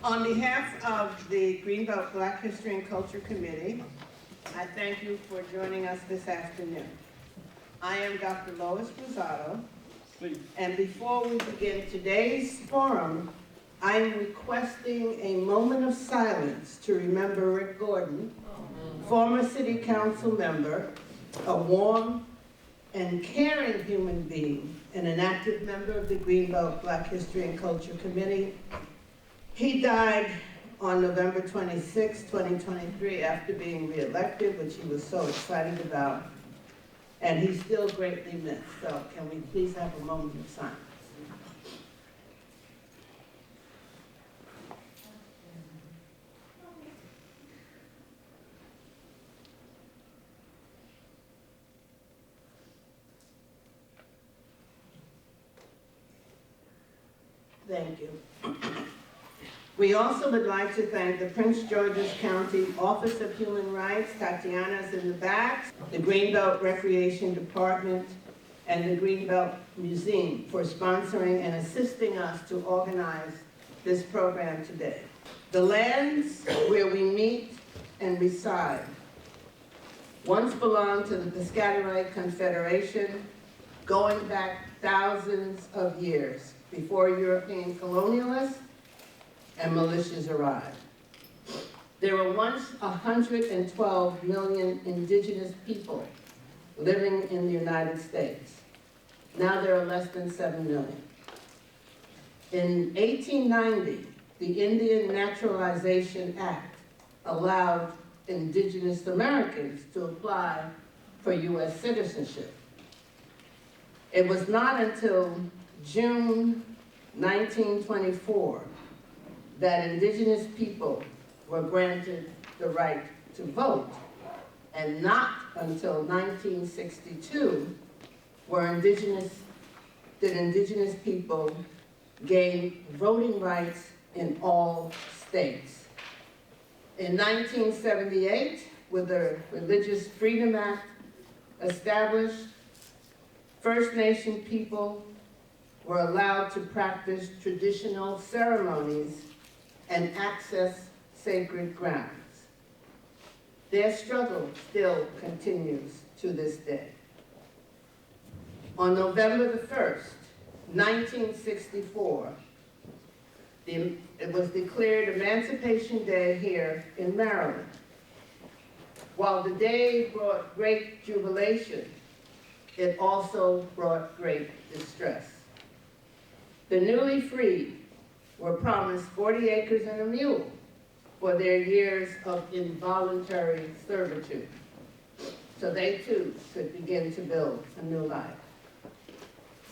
On behalf of the Greenbelt Black History and Culture Committee, I thank you for joining us this afternoon. I am Dr. Lois Rosado, and before we begin today's forum, I am requesting a moment of silence to remember Rick Gordon, former City Council member, a warm and caring human being, and an active member of the Greenbelt Black History and Culture Committee. He died on November 26, 2023, after being reelected, which he was so excited about, and he's still greatly missed. So can we please have a moment of silence? Thank you. We also would like to thank the Prince George's County Office of Human Rights, Tatiana's in the back, the Greenbelt Recreation Department, and the Greenbelt Museum for sponsoring and assisting us to organize this program today. The lands where we meet and reside once belonged to the Piscataway Confederation, going back thousands of years before European colonialists and militias arrived. There were once 112 million indigenous people living in the United States. Now there are less than 7 million. In 1890, the Indian Naturalization Act allowed indigenous Americans to apply for U.S. citizenship. It was not until June 1924 that indigenous people were granted the right to vote, and not until 1962 did indigenous people gain voting rights in all states. In 1978, with the Religious Freedom Act established, First Nation people were allowed to practice traditional ceremonies and access sacred grounds. Their struggle still continues to this day. On November the 1st, 1964, it was declared Emancipation Day here in Maryland. While the day brought great jubilation, it also brought great distress. The newly freed were promised 40 acres and a mule for their years of involuntary servitude, so they too could begin to build a new life.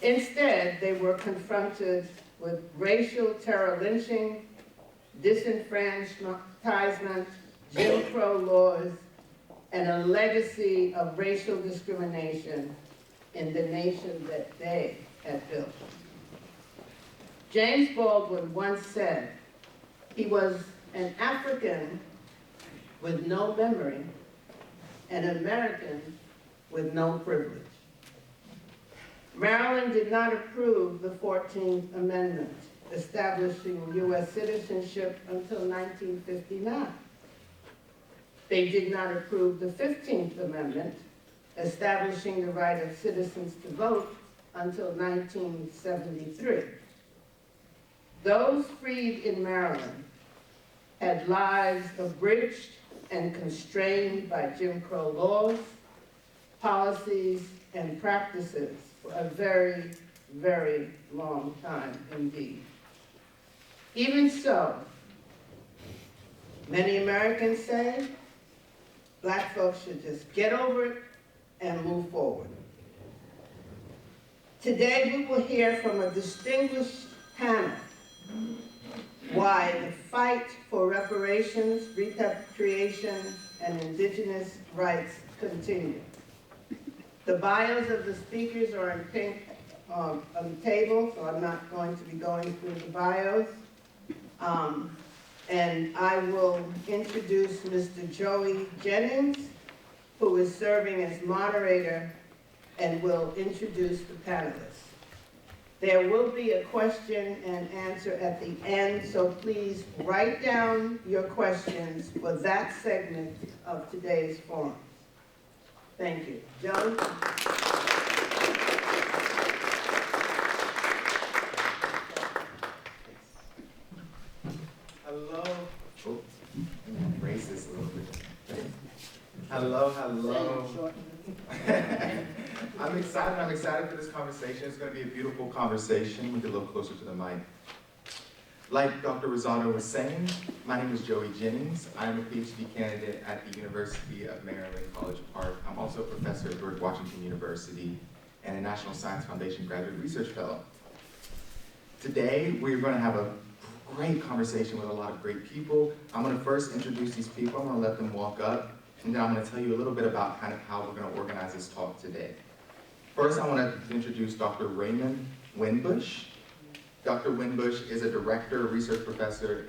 Instead, they were confronted with racial terror lynching, disenfranchisement, Jim Crow laws, and a legacy of racial discrimination in the nation that they had built. James Baldwin once said he was an African with no memory, an American with no privilege. Maryland did not approve the 14th Amendment establishing U.S. citizenship until 1959. They did not approve the 15th Amendment establishing the right of citizens to vote until 1973. Those freed in Maryland had lives abridged and constrained by Jim Crow laws, policies, and practices for a very, very long time indeed. Even so, many Americans say Black folks should just get over it and move forward. Today we will hear from a distinguished panel why the fight for reparations, repatriation, and indigenous rights continue. The bios of the speakers are in pink on the table, so I'm not going to be going through the bios. And I will introduce Mr. Joey Jennings, who is serving as moderator and will introduce the panelists. There will be a question and answer at the end, so please write down your questions for that segment of today's forum. Thank you. Joe? Hello. Oh, raise this a little bit. Hello, hello. I'm excited for this conversation. It's going to be a beautiful conversation. We get a little closer to the mic. Like Dr. Rosado was saying, my name is Joey Jennings. I'm a PhD candidate at the University of Maryland, College Park. I'm also a professor at George Washington University and a National Science Foundation Graduate Research Fellow. Today, we're going to have a great conversation with a lot of great people. I'm going to first introduce these people. I'm going to let them walk up, and then I'm going to tell you a little bit about kind of how we're going to organize this talk today. First, I want to introduce Dr. Raymond Winbush. Dr. Winbush is a director, research professor,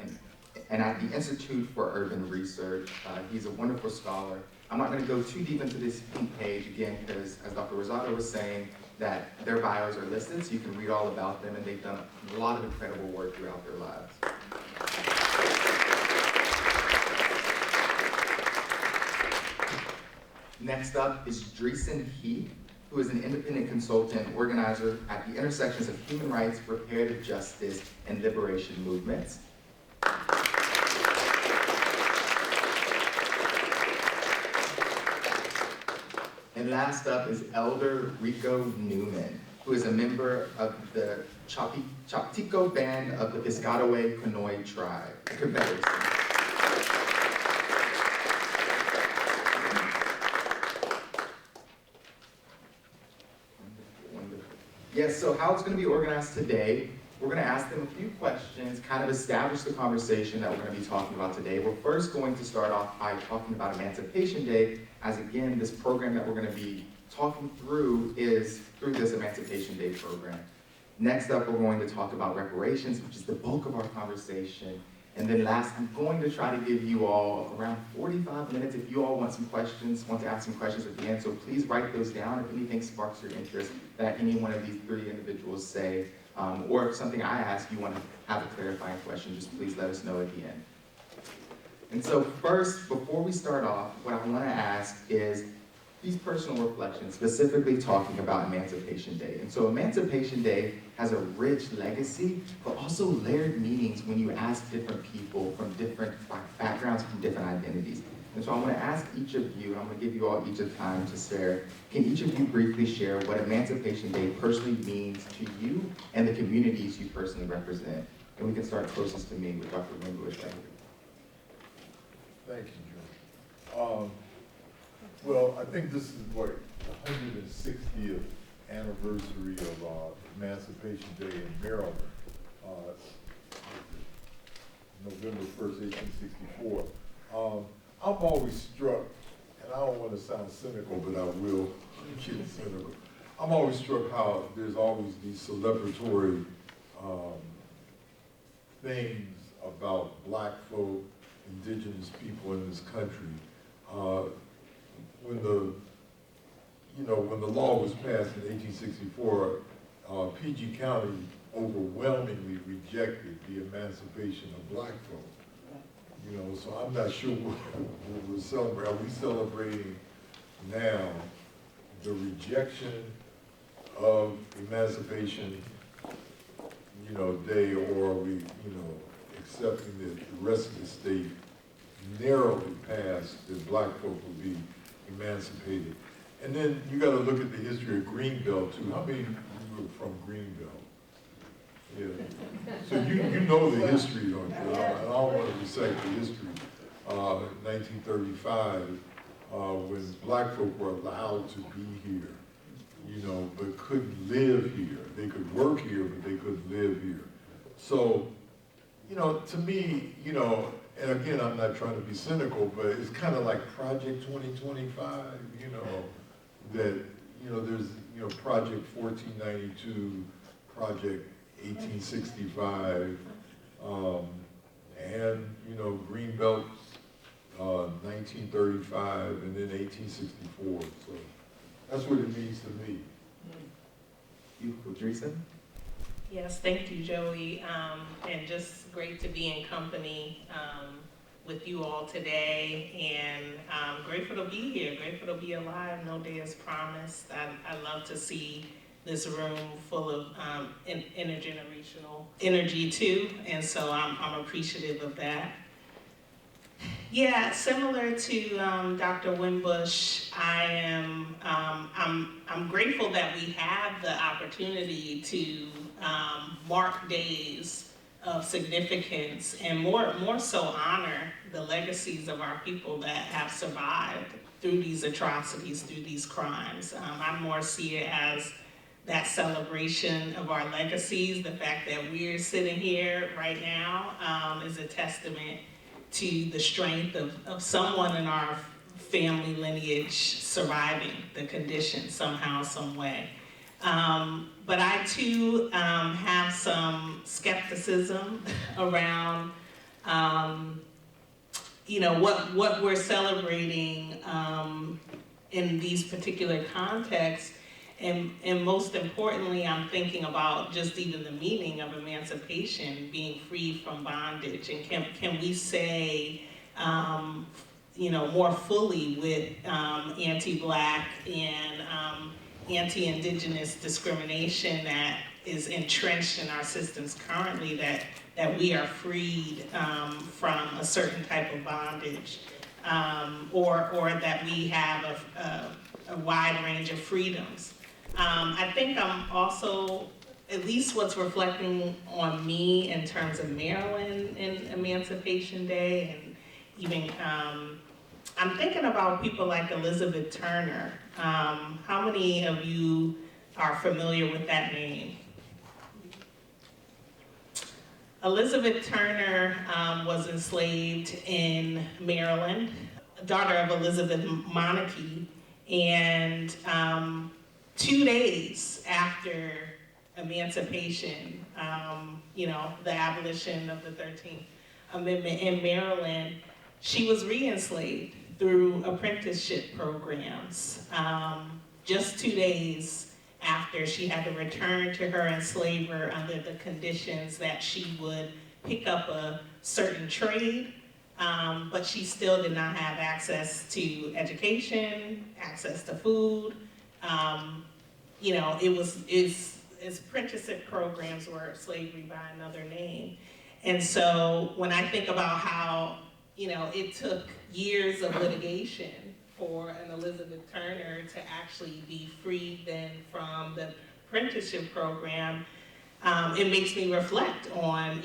and at the Institute for Urban Research. He's a wonderful scholar. I'm not going to go too deep into this pink page again, because as Dr. Rosado was saying, that their bios are listed, so you can read all about them, and they've done a lot of incredible work throughout their lives. Next up is Dreisen Heath, who is an independent consultant and organizer at the intersections of human rights, reparative justice, and liberation movements. And last up is Elder Rico Newman, who is a member of the Choptico band of the Piscataway-Conoy tribe, the Confederacy. Yes, so how it's going to be organized today, we're going to ask them a few questions, kind of establish the conversation that we're going to be talking about today. We're first going to start off by talking about Emancipation Day, as again, this program that we're going to be talking through is through this Emancipation Day program. Next up, we're going to talk about reparations, which is the bulk of our conversation. And then last, I'm going to try to give you all around 45 minutes if you all want to ask some questions at the end. So please write those down if anything sparks your interest that any one of these three individuals say. Or if something I ask, you want to have a clarifying question, just please let us know at the end. And so first, before we start off, what I want to ask is these personal reflections, specifically talking about Emancipation Day. And so Emancipation Day has a rich legacy, but also layered meanings when you ask different people from different backgrounds, from different identities. And so I want to ask each of you, and I'm going to give you all each of time to share, can each of you briefly share what Emancipation Day personally means to you and the communities you personally represent? And we can start closest to me with Dr. Winbush right here. Thank you, Joe. Well, I think this is what, the 160th anniversary of Emancipation Day in Maryland, November 1st, 1864. I'm always struck, and I don't want to sound cynical, but I will get cynical. I'm always struck how there's always these celebratory things about Black folk, Indigenous people in this country. When the law was passed in 1864, PG County overwhelmingly rejected the emancipation of Black folk. So I'm not sure what we're celebrating. Are we celebrating now the rejection of Emancipation, Day, or are we, accepting that the rest of the state narrowly passed that Black folk would be emancipated? And then you got to look at the history of Greenbelt too. How many of you are from Greenbelt? Yeah. So you know the history, don't you? I don't want to recite the history. 1935, when Black folk were allowed to be here, but couldn't live here. They could work here, but they couldn't live here. So, to me, and again, I'm not trying to be cynical, but it's kind of like Project 2025, that, there's, Project 1492, Project 1865, and, Greenbelt, 1935, and then 1864. So that's what it means to me. Beautiful. Dreisen? Yes, thank you, Joey, and just great to be in company with you all today, and grateful to be here, grateful to be alive. No day is promised. I love to see this room full of intergenerational energy too, and so I'm appreciative of that. Yeah, similar to Dr. Winbush, I'm grateful that we have the opportunity to mark days of significance and more so honor the legacies of our people that have survived through these atrocities, through these crimes. I more see it as that celebration of our legacies. The fact that we're sitting here right now is a testament to the strength of someone in our family lineage surviving the condition somehow, some way. But I too have some skepticism around what we're celebrating in these particular contexts. And most importantly, I'm thinking about just even the meaning of emancipation, being free from bondage. And can we say, more fully with anti-Black and anti-Indigenous discrimination that is entrenched in our systems currently, that we are freed from a certain type of bondage, or that we have a wide range of freedoms. I think I'm also, at least what's reflecting on me in terms of Maryland and Emancipation Day, and even, I'm thinking about people like Elizabeth Turner. How many of you are familiar with that name? Elizabeth Turner was enslaved in Maryland, daughter of Elizabeth Monarchy, and 2 days after emancipation, the abolition of the 13th Amendment in Maryland, she was re-enslaved through apprenticeship programs. Just 2 days after, she had to return to her enslaver under the conditions that she would pick up a certain trade, but she still did not have access to education, access to food. Its apprenticeship programs were slavery by another name. And so when I think about how, it took years of litigation for an Elizabeth Turner to actually be freed then from the apprenticeship program, it makes me reflect on,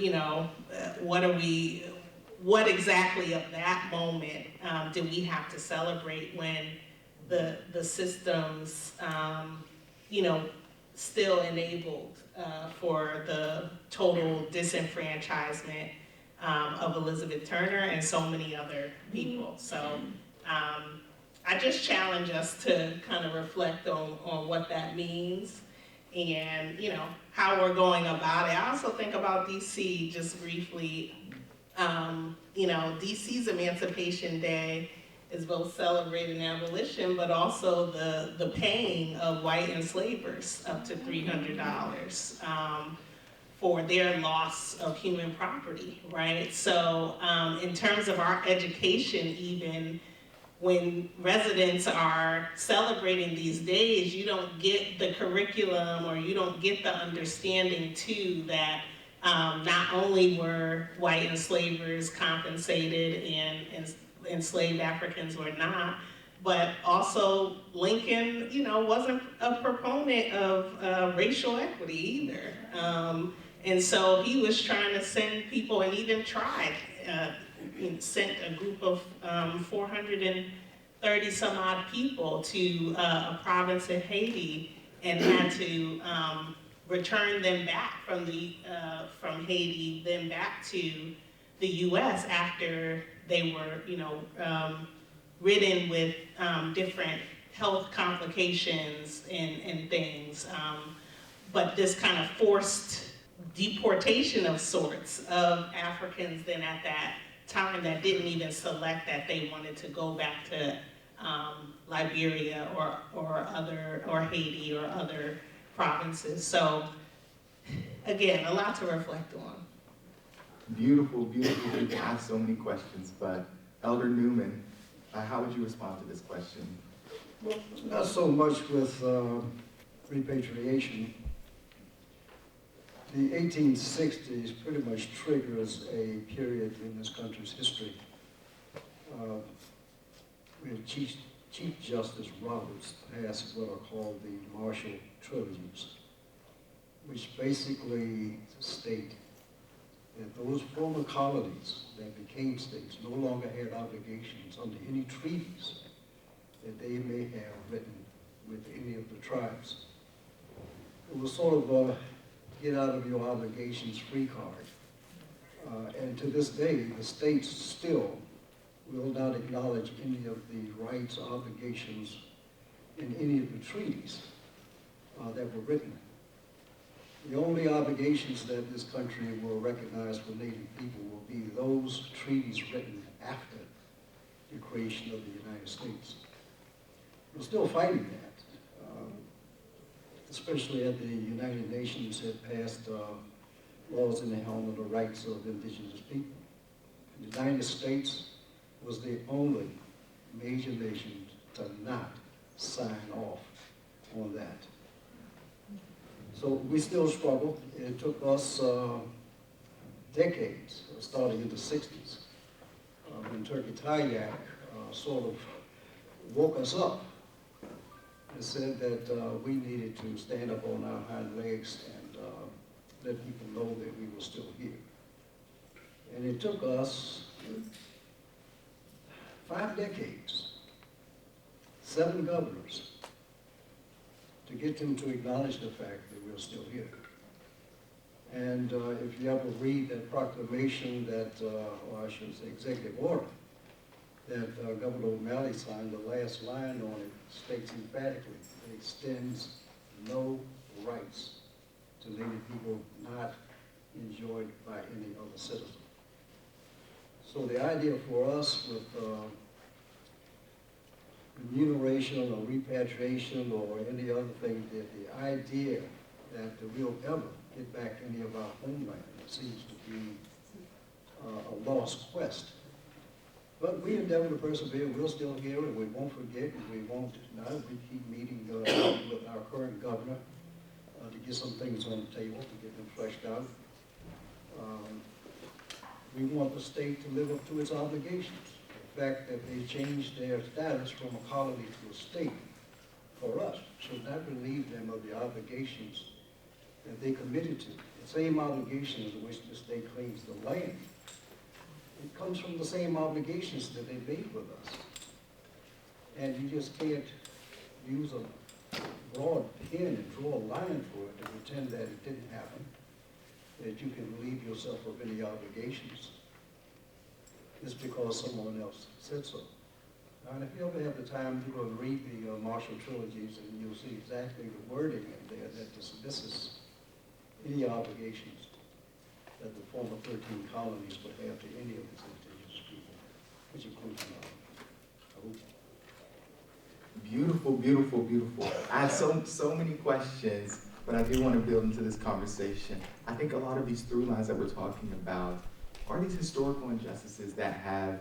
what exactly of that moment did we have to celebrate when the systems, still enabled for the total disenfranchisement of Elizabeth Turner and so many other people. So I just challenge us to kind of reflect on what that means and, how we're going about it. I also think about DC just briefly. DC's Emancipation Day is both celebrating abolition, but also the paying of white enslavers up to $300 for their loss of human property, right? So in terms of our education, even when residents are celebrating these days, you don't get the curriculum or you don't get the understanding too that not only were white enslavers compensated and enslaved Africans were not, but also Lincoln, wasn't a proponent of racial equity either. And so he was trying to send people, and even tried, sent a group of 430 some odd people to a province in Haiti and had to return them back from Haiti, then back to the US after they were, ridden with different health complications and things. But this kind of forced deportation of sorts of Africans then at that time that didn't even select that they wanted to go back to Liberia or Haiti or other provinces. So again, a lot to reflect on. Beautiful, beautiful people. I have so many questions, but Elder Newman, how would you respond to this question? Well, not so much with repatriation. The 1860s pretty much triggers a period in this country's history where Chief Justice Roberts passed what are called the Marshall Trilogies, which basically state that those former colonies that became states no longer had obligations under any treaties that they may have written with any of the tribes. It was sort of a get out of your obligations free card. And to this day, the states still will not acknowledge any of the rights, obligations in any of the treaties that were written. The only obligations that this country will recognize for Native people will be those treaties written after the creation of the United States. We're still fighting that, especially as the United Nations had passed laws in the helm of the rights of indigenous people. The United States was the only major nation to not sign off on that. So we still struggle. It took us decades, starting in the 60s, when Turkey Tayak sort of woke us up and said that we needed to stand up on our hind legs and let people know that we were still here. And it took us 5 decades, 7 governors, to get them to acknowledge the fact that we're still here. And if you ever read that proclamation that, or I should say executive order, that Governor O'Malley signed, the last line on it states emphatically, it extends no rights to Native people not enjoyed by any other citizen. So the idea for us with remuneration or repatriation or any other thing, that the idea that we'll ever get back any of our homeland seems to be a lost quest. But we endeavor to persevere. We're still here, and we won't forget, and we won't deny. We keep meeting with our current governor to get some things on the table, to get them fleshed out. We want the state to live up to its obligations. The fact that they changed their status from a colony to a state, for us, should not relieve them of the obligations that they committed to. The same obligations in which the state claims the land. It comes from the same obligations that they made with us. And you just can't use a broad pen and draw a line for it to pretend that it didn't happen, that you can relieve yourself of any obligations just because someone else said so. And if you ever have the time, you go and read the Marshall Trilogies, and you'll see exactly the wording in there that dismisses any obligations that the former 13 colonies would have to any of its indigenous people, which includes Hawaii. Beautiful, beautiful, beautiful. I have so many questions, but I do want to build into this conversation. I think a lot of these through lines that we're talking about are these historical injustices that have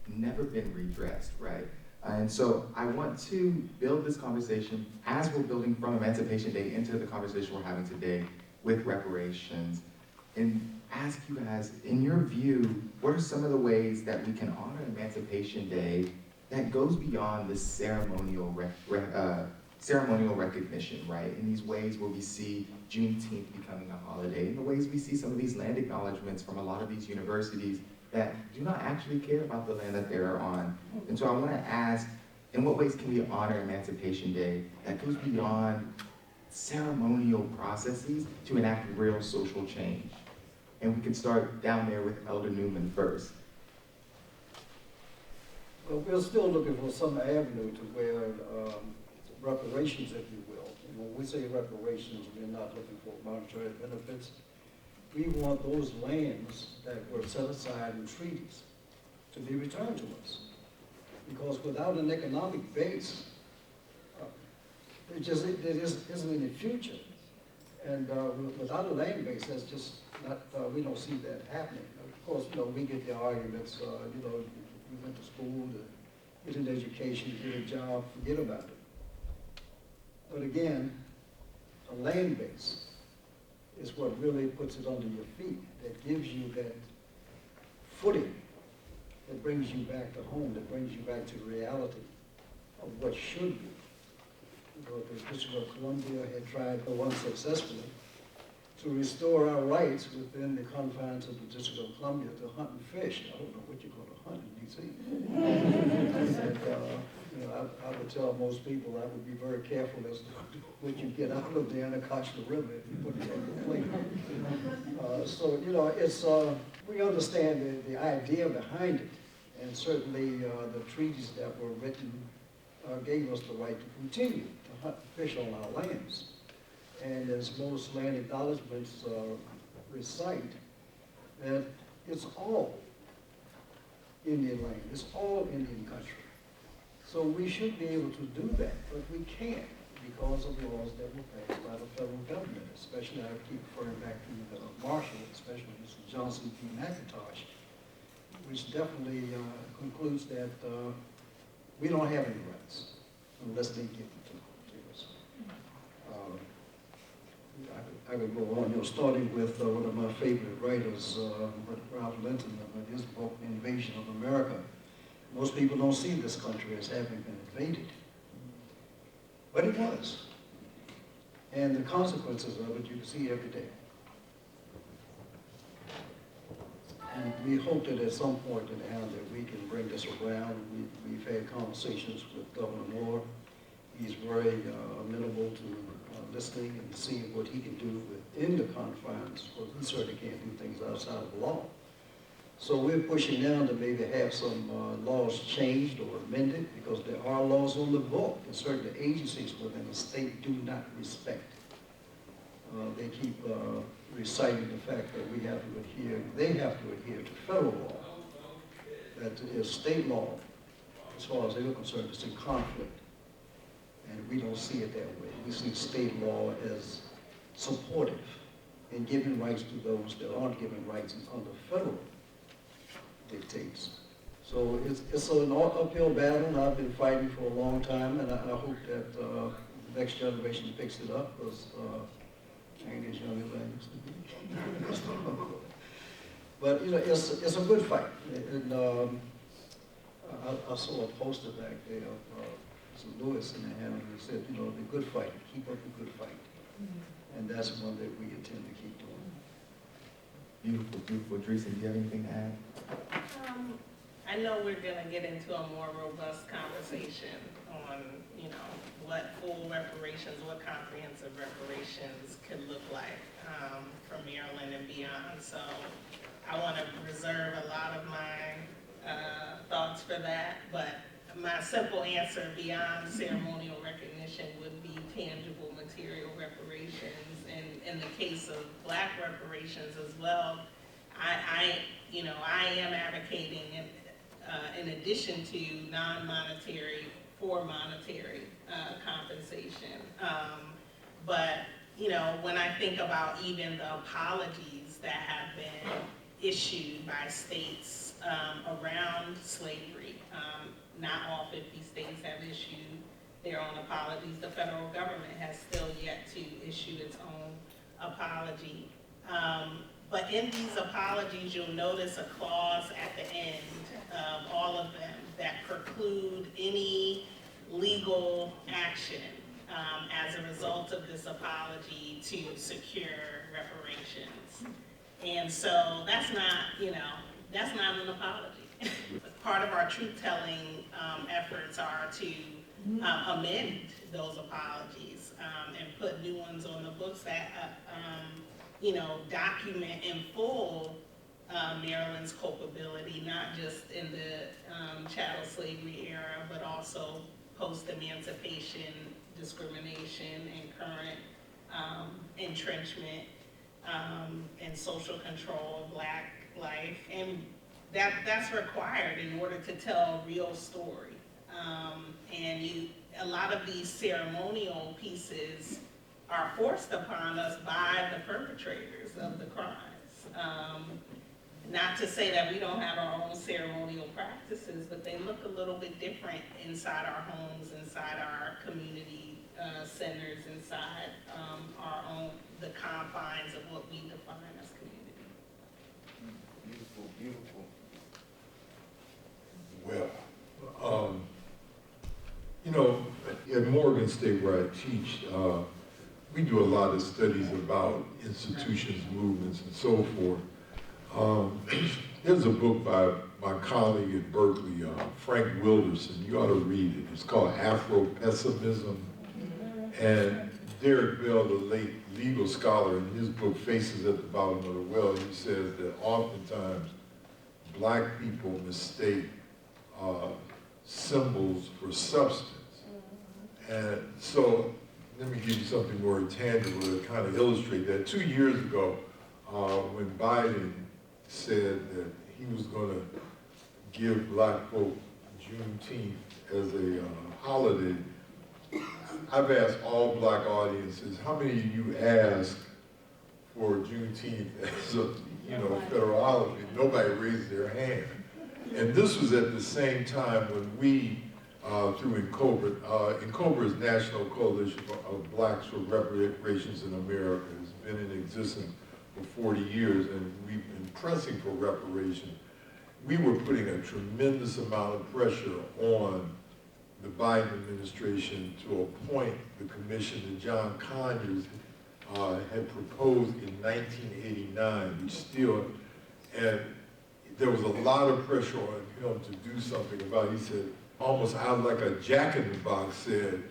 never been redressed, right? And so I want to build this conversation as we're building from Emancipation Day into the conversation we're having today with reparations, and ask you guys, in your view, what are some of the ways that we can honor Emancipation Day that goes beyond the ceremonial recognition, right? In these ways where we see Juneteenth becoming a holiday, in the ways we see some of these land acknowledgements from a lot of these universities that do not actually care about the land that they're on. And so I want to ask, in what ways can we honor Emancipation Day that goes beyond ceremonial processes to enact real social change? And we can start down there with Elder Newman first. Well, we're still looking for some avenue to where reparations, if you will. And when we say reparations, we're not looking for monetary benefits. We want those lands that were set aside in treaties to be returned to us. Because without an economic base, there isn't any future. And without a land base, that's just not, we don't see that happening. Of course, we get the arguments, you went to school to get an education, get a job, forget about it. But again, a land base is what really puts it under your feet, that gives you that footing, that brings you back to home, that brings you back to reality of what should be. The District of Columbia had tried, though unsuccessfully, to restore our rights within the confines of the District of Columbia to hunt and fish. I don't know what you're going to hunt in D.C. And, I would tell most people I would be very careful as to what you get out of there in the Coastal River if you put it on the plate. So, it's, we understand the idea behind it, and certainly the treaties that were written gave us the right to continue to hunt and fish on our lands. And as most land acknowledgements recite, that it's all Indian land, it's all Indian country. So we should be able to do that, but we can't because of laws that were passed by the federal government, especially I keep referring back to Marshall, especially Mr. Johnson v. McIntosh, which definitely concludes that we don't have any rights unless they give them to us. I could go on, starting with one of my favorite writers, Ralph Linton, his book, Invasion of America. Most people don't see this country as having been invaded, but it was. And the consequences of it you can see every day. And we hope that at some point in now that we can bring this around. We've had conversations with Governor Moore. He's very amenable to listening and seeing what he can do within the confines, because we certainly can't do things outside of the law. So we're pushing now to maybe have some laws changed or amended, because there are laws on the book and certain agencies within the state do not respect. They keep reciting the fact that we have to adhere, they have to adhere to federal law, that is state law, as far as they're concerned, is in conflict. And we don't see it that way. We see state law as supportive in giving rights to those that aren't given rights under federal dictates. So it's an uphill battle. I've been fighting for a long time, and I hope that the next generation picks it up, because I ain't as young as I used to be. But it's a good fight. And I saw a poster back there of Lewis in the hand, and said, the good fight, keep up the good fight. Mm-hmm. And that's one that we intend to keep doing. Beautiful, beautiful. Dreisen, do you have anything to add? I know we're going to get into a more robust conversation on, what full reparations, what comprehensive reparations could look like for Maryland and beyond. So I want to reserve a lot of my thoughts for that, but my simple answer beyond ceremonial recognition would be tangible material reparations. And in the case of Black reparations as well, I am advocating in addition to non-monetary for monetary compensation. But when I think about even the apologies that have been issued by states around slavery, not all 50 states have issued their own apologies. The federal government has still yet to issue its own apology. But in these apologies, you'll notice a clause at the end of all of them that preclude any legal action as a result of this apology to secure reparations. And so that's not an apology. Part of our truth-telling efforts are to amend those apologies and put new ones on the books that document in full Maryland's culpability, not just in the chattel slavery era, but also post-emancipation discrimination and current entrenchment and social control of Black life. And that's required in order to tell a real story. And a lot of these ceremonial pieces are forced upon us by the perpetrators of the crimes. Not to say that we don't have our own ceremonial practices, but they look a little bit different inside our homes, inside our community centers, inside our own, the confines of what we define as community. Beautiful, beautiful. Well, you know, at Morgan State where I teach, we do a lot of studies about institutions, movements, and so forth. There's a book by my colleague at Berkeley, Frank Wilderson. You ought to read it. It's called Afro-Pessimism. And Derek Bell, the late legal scholar, in his book, Faces at the Bottom of the Well, he says that oftentimes black people mistake symbols for substance. And so, let me give you something more tangible to kind of illustrate that. 2 years ago, when Biden said that he was going to give black folk Juneteenth as a holiday, I've asked all black audiences, how many of you asked for Juneteenth as a federal holiday? Nobody raised their hand. And this was at the same time when we, through Incobra's National Coalition of Blacks for Reparations in America, has been in existence for 40 years, and we've been pressing for reparation. We were putting a tremendous amount of pressure on the Biden administration to appoint the commission that John Conyers had proposed in 1989, which still, and there was a lot of pressure on him to do something about it. He said, almost out like a jack-in-the-box said,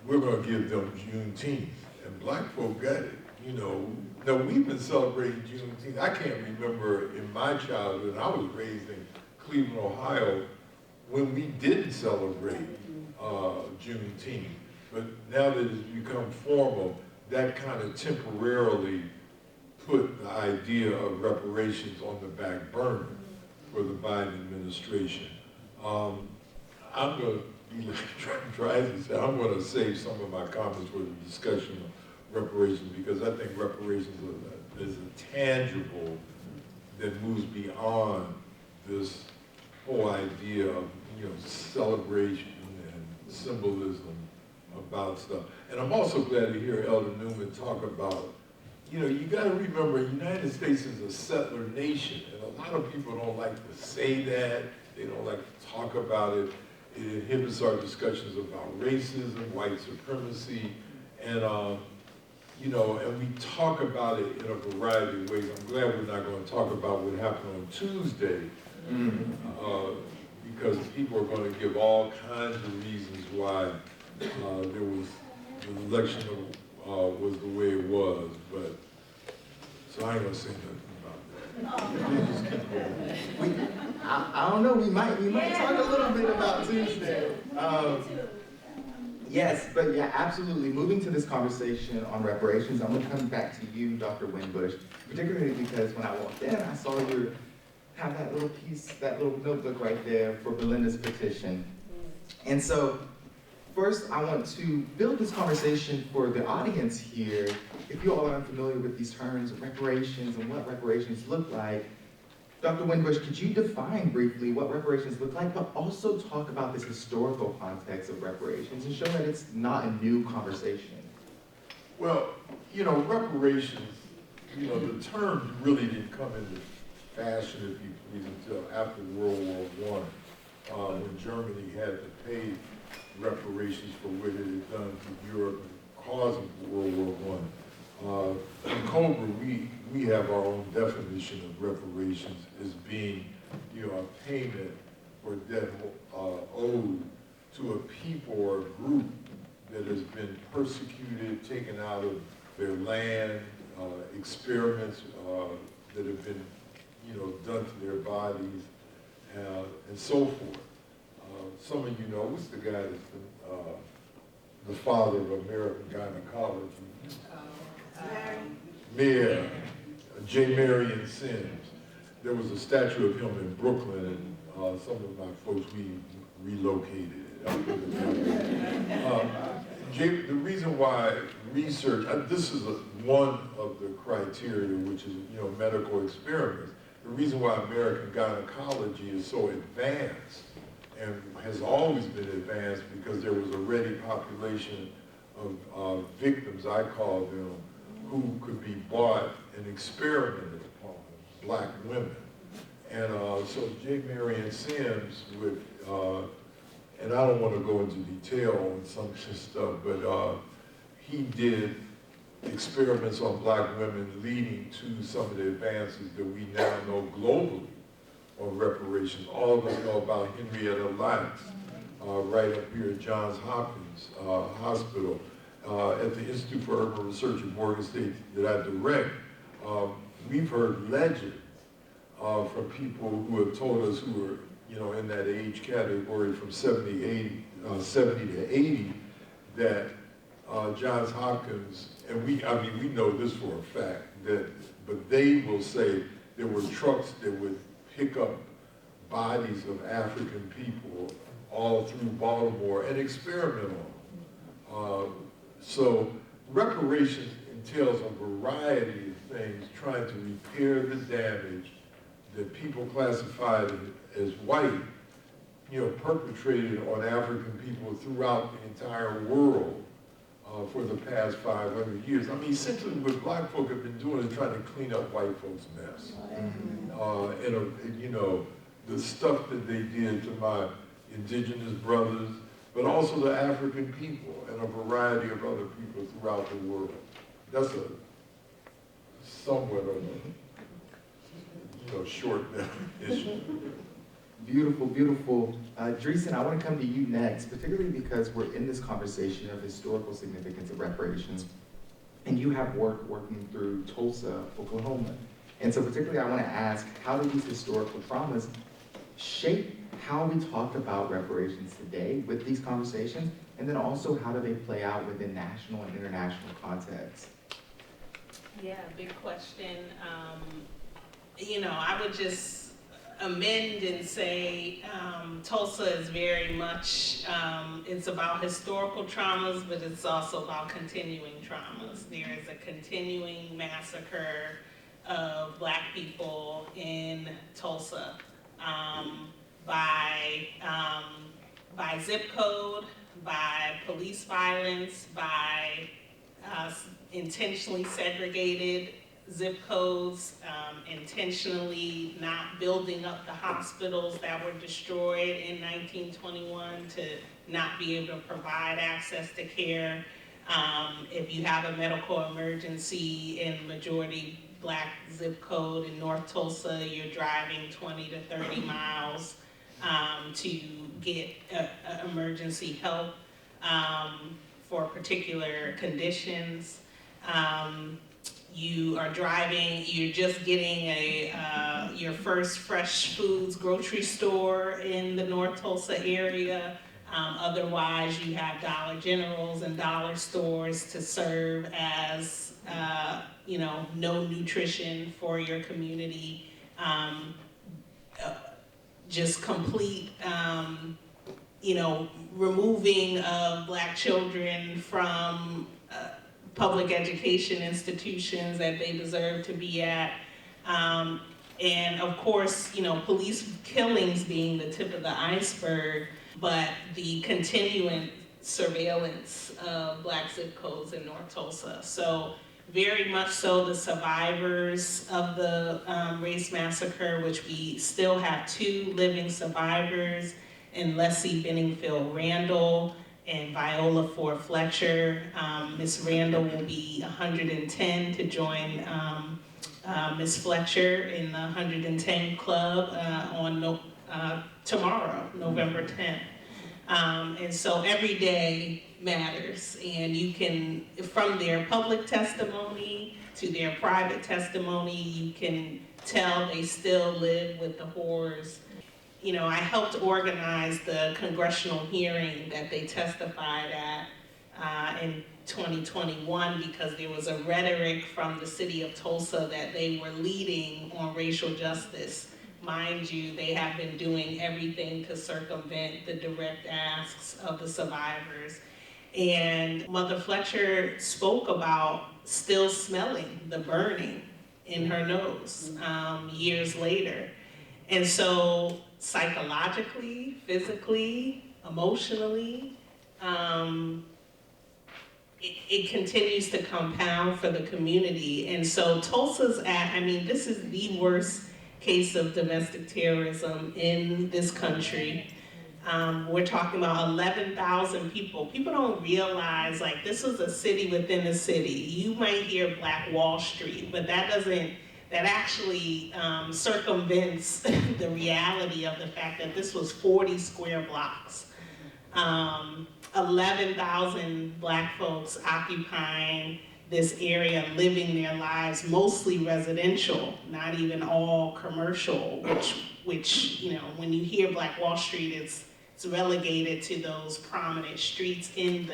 we're going to give them Juneteenth. And black folk got it, you know. Now, we've been celebrating Juneteenth. I can't remember in my childhood, I was raised in Cleveland, Ohio, when we didn't celebrate Juneteenth. But now that it's become formal, that kind of temporarily put the idea of reparations on the back burner for the Biden administration. I'm going to be like Dreisen said, I'm going to save some of my comments for the discussion of reparations, because I think reparations is a tangible that moves beyond this whole idea of celebration and symbolism about stuff. And I'm also glad to hear Elder Newman talk about, you got to remember, the United States is a settler nation, and a lot of people don't like to say that. They don't like to talk about it. It inhibits our discussions about racism, white supremacy, and and we talk about it in a variety of ways. I'm glad we're not going to talk about what happened on Tuesday, because people are going to give all kinds of reasons why there was the election was the way it was. But so I ain't going to say nothing about that. I don't know. We might talk a little bit about Tuesday. Yes, but yeah, absolutely. Moving to this conversation on reparations, I'm going to come back to you, Dr. Winbush, particularly because when I walked in, I saw you have that little piece, that little notebook right there for Belinda's petition. And so, first, I want to build this conversation for the audience here. If you all are unfamiliar with these terms, reparations and what reparations look like, Dr. Winbush, could you define briefly what reparations look like, but also talk about this historical context of reparations and show that it's not a new conversation? Well, reparations, the term really didn't come into fashion, if you please, until after World War I, when Germany had to pay reparations for what it had done to Europe and causing World War I. In Cobra, we have our own definition of reparations as being, a payment for debt owed to a people or a group that has been persecuted, taken out of their land, experiments that have been, done to their bodies, and so forth. Some of you know, what's the guy that's been the father of American gynecology? Mayor J. Marion Sims. There was a statue of him in Brooklyn, and some of my folks, we relocated it. The reason why research, this is one of the criteria, which is, medical experiments. The reason why American gynecology is so advanced and has always been advanced because there was a ready population of victims, I call them, who could be bought and experimented upon, black women. And so J. Marion Sims would, and I don't want to go into detail on some of this stuff, but he did experiments on black women leading to some of the advances that we now know globally on reparations. All of us know about Henrietta Lacks, right up here at Johns Hopkins Hospital, at the Institute for Urban Research at Morgan State that I direct. We've heard legend from people who have told us who are, in that age category from 70 to 80, that Johns Hopkins, and we know this for a fact, but they will say there were trucks that would pick up bodies of African people all through Baltimore and experiment on them. So reparations entails a variety of things trying to repair the damage that people classified as white, perpetrated on African people throughout the entire world for the past 500 years. Essentially what black folk have been doing is trying to clean up white folks' mess. The stuff that they did to my indigenous brothers, but also the African people and a variety of other people throughout the world. That's a somewhat of a short issue. Beautiful, beautiful. Dreisen, I want to come to you next, particularly because we're in this conversation of historical significance of reparations, and you have working through Tulsa, Oklahoma. And so particularly I want to ask, how do these historical traumas shape how we talk about reparations today with these conversations, and then also how do they play out within national and international contexts? Yeah, big question. I would just amend and say Tulsa is very much, it's about historical traumas, but it's also about continuing traumas. There is a continuing massacre of black people in Tulsa by zip code, by police violence, by intentionally segregated zip codes, intentionally not building up the hospitals that were destroyed in 1921 to not be able to provide access to care. If you have a medical emergency in majority black zip code in North Tulsa, you're driving 20 to 30 miles to get emergency help for particular conditions. You are driving, you're just getting your first fresh foods grocery store in the North Tulsa area. Otherwise, you have Dollar Generals and dollar stores to serve as, no nutrition for your community. Just complete, removing of black children from public education institutions that they deserve to be at. And of course, police killings being the tip of the iceberg, but the continuing surveillance of black zip codes in North Tulsa. So very much so the survivors of the race massacre, which we still have 2 living survivors, and Leslie Benningfield Randall and Viola Ford Fletcher. Miss Randall will be 110 to join Miss Fletcher in the 110 Club on tomorrow, November 10th. And so every day matters, and you can, from their public testimony to their private testimony, you can tell they still live with the horrors. I helped organize the congressional hearing that they testified at in 2021 because there was a rhetoric from the city of Tulsa that they were leading on racial justice. Mind you, they have been doing everything to circumvent the direct asks of the survivors. And Mother Fletcher spoke about still smelling the burning in her nose years later. And so psychologically, physically, emotionally, it continues to compound for the community. And so Tulsa's this is the worst case of domestic terrorism in this country. We're talking about 11,000 people. People don't realize, like, this was a city within a city. You might hear Black Wall Street, but that actually circumvents the reality of the fact that this was 40 square blocks. 11,000 Black folks occupying this area, living their lives, mostly residential, not even all commercial, which when you hear Black Wall Street, it's relegated to those prominent streets in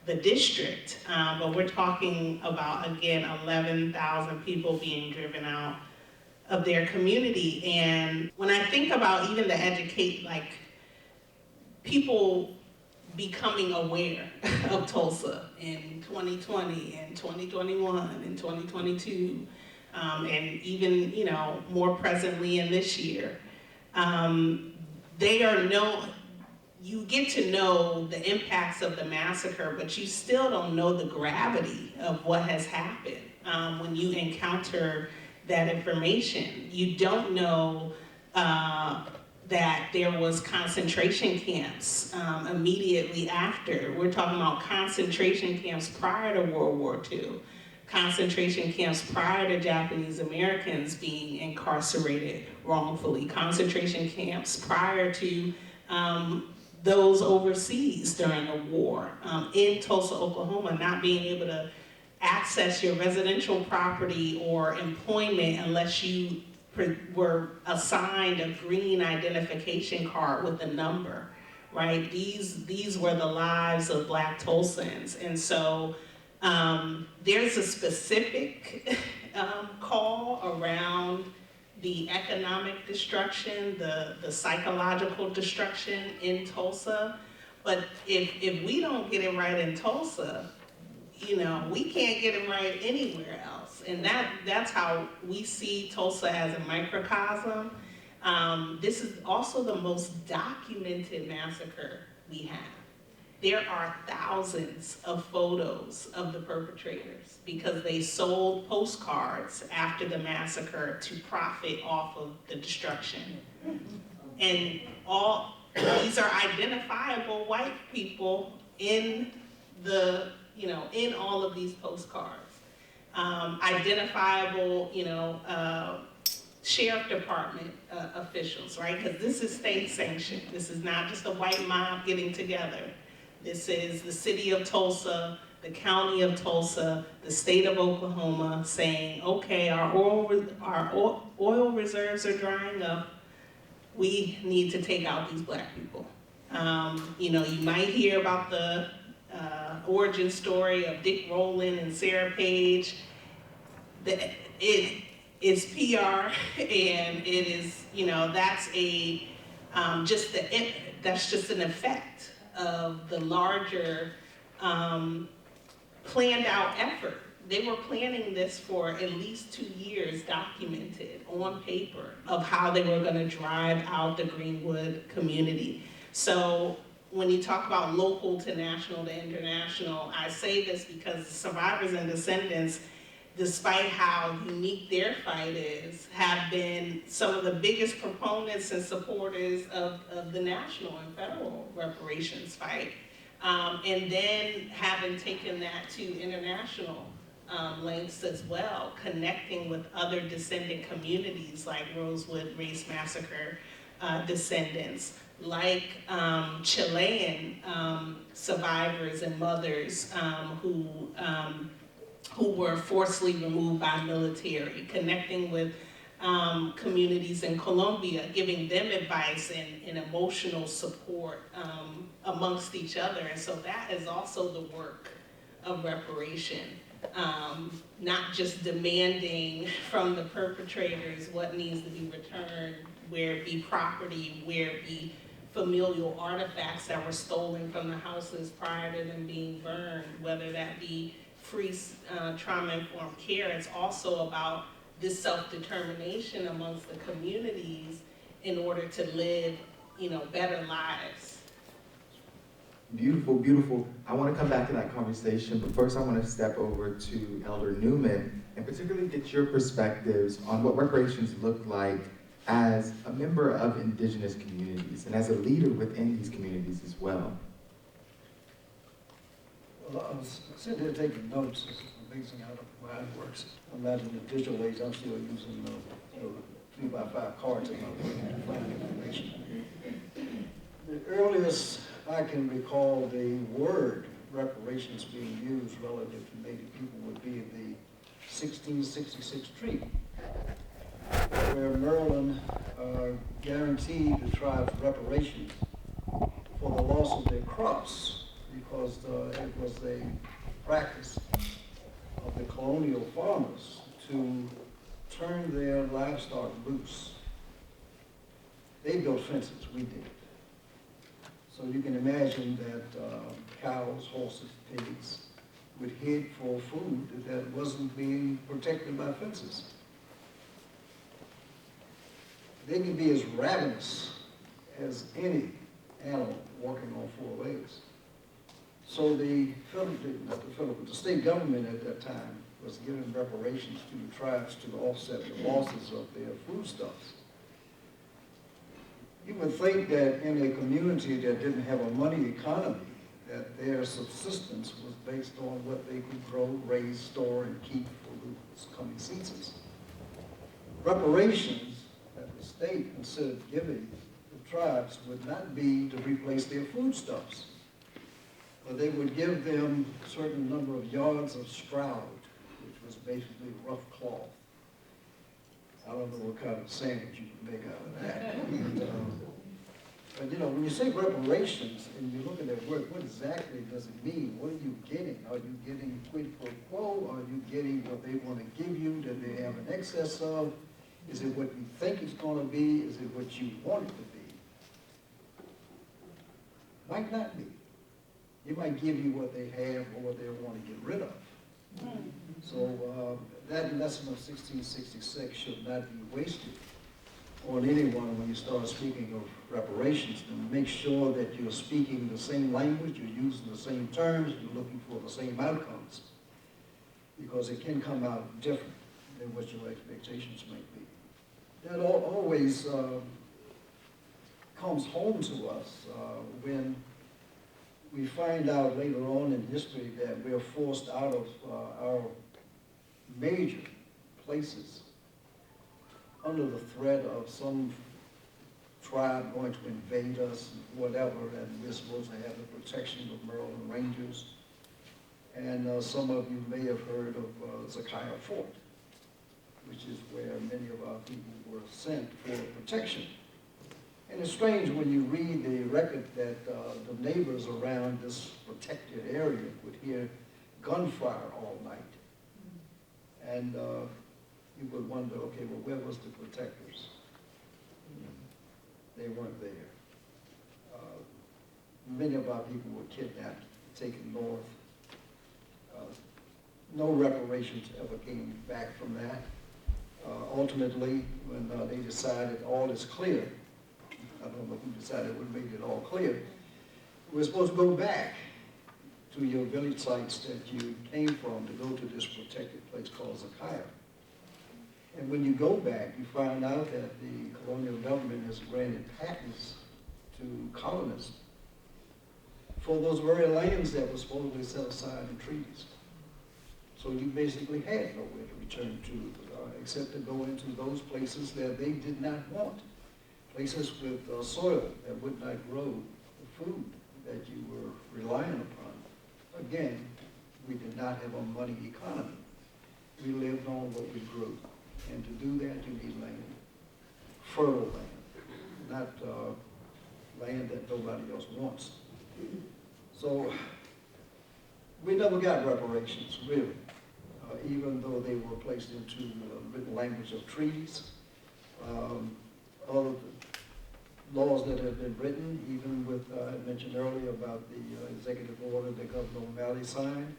the district. But we're talking about, again, 11,000 people being driven out of their community. And when I think about even the people becoming aware of Tulsa in 2020 and 2021 and 2022, and even more presently in this year, you get to know the impacts of the massacre, but you still don't know the gravity of what has happened when you encounter that information. You don't know that there was concentration camps immediately after. We're talking about concentration camps prior to World War II, concentration camps prior to Japanese Americans being incarcerated wrongfully, concentration camps prior to those overseas during the war, in Tulsa, Oklahoma, not being able to access your residential property or employment unless you were assigned a green identification card with a number, right? These were the lives of Black Tulsans. And so there's a specific call around the economic destruction, the psychological destruction in Tulsa. But if we don't get it right in Tulsa, we can't get it right anywhere else. And that's how we see Tulsa as a microcosm. This is also the most documented massacre we have. There are thousands of photos of the perpetrators because they sold postcards after the massacre to profit off of the destruction. And all these are identifiable white people in in all of these postcards. Identifiable, sheriff department officials, right? Because this is state sanctioned. This is not just a white mob getting together. This is the city of Tulsa, the county of Tulsa, the state of Oklahoma saying, okay, our oil reserves are drying up. We need to take out these Black people. You might hear about the origin story of Dick Rowland and Sarah Page. It is PR, and it is, that's just an effect of the larger planned out effort. They were planning this for at least 2 years, documented on paper, of how they were going to drive out the Greenwood community. So when you talk about local to national to international, I say this because survivors and descendants, despite how unique their fight is, have been some of the biggest proponents and supporters of the national and federal reparations fight. And then having taken that to international lengths as well, connecting with other descendant communities like Rosewood Race Massacre descendants, like Chilean survivors and mothers who were forcibly removed by military, connecting with communities in Colombia, giving them advice and emotional support amongst each other. And so that is also the work of reparation, not just demanding from the perpetrators what needs to be returned, where it be property, where it be familial artifacts that were stolen from the houses prior to them being burned, whether that be free trauma-informed care. It's also about this self-determination amongst the communities in order to live, better lives. Beautiful, beautiful. I want to come back to that conversation, but first I want to step over to Elder Newman and particularly get your perspectives on what reparations look like as a member of Indigenous communities and as a leader within these communities as well. Well, I was sitting there taking notes. It's amazing how the mind works. I'm not in the digital age. I'm still using 3x5 cards in my brain to find information. The earliest I can recall the word reparations being used relative to Native people would be the 1666 treaty, where Maryland guaranteed the tribes reparations for the loss of their crops, because it was a practice of the colonial farmers to turn their livestock loose. They built fences, we did. So you can imagine that cows, horses, pigs would head for food that wasn't being protected by fences. They can be as ravenous as any animal walking on four legs. So the state government at that time was giving reparations to the tribes to offset the losses of their foodstuffs. You would think that in a community that didn't have a money economy, that their subsistence was based on what they could grow, raise, store, and keep for the coming seasons. Reparations that the state considered giving the tribes would not be to replace their foodstuffs, but they would give them a certain number of yards of stroud, which was basically rough cloth. I don't know what kind of sandwich you can make out of that. But when you say reparations and you look at that word, what exactly does it mean? What are you getting? Are you getting quid pro quo? Are you getting what they want to give you that they have an excess of? Is it what you think it's going to be? Is it what you want it to be? Might not be. It might give you what they have or what they want to get rid of. So that lesson of 1666 should not be wasted on anyone when you start speaking of reparations. And make sure that you're speaking the same language, you're using the same terms, you're looking for the same outcomes, because it can come out different than what your expectations might be. That always comes home to us when we find out later on in history that we're forced out of our major places under the threat of some tribe going to invade us, whatever, and we're supposed to have the protection of Maryland Rangers. And some of you may have heard of Zakiah Fort, which is where many of our people were sent for protection. And it's strange when you read the record that the neighbors around this protected area would hear gunfire all night. And you would wonder, okay, well, where was the protectors? They weren't there. Many of our people were kidnapped, taken north. No reparations ever came back from that. Ultimately, when they decided all is clear, I don't know who decided what made it all clear, we're supposed to go back to your village sites that you came from to go to this protected place called Zakiah. And when you go back, you find out that the colonial government has granted patents to colonists for those very lands that were supposedly set aside in treaties. So you basically had nowhere to return to except to go into those places that they did not want. Places with soil that would not grow the food that you were relying upon. Again, we did not have a money economy. We lived on what we grew. And to do that, you need land, fertile land, not land that nobody else wants. So we never got reparations, really, even though they were placed into the written language of treaties. laws that have been written, even with, I mentioned earlier about the executive order that Governor O'Malley signed,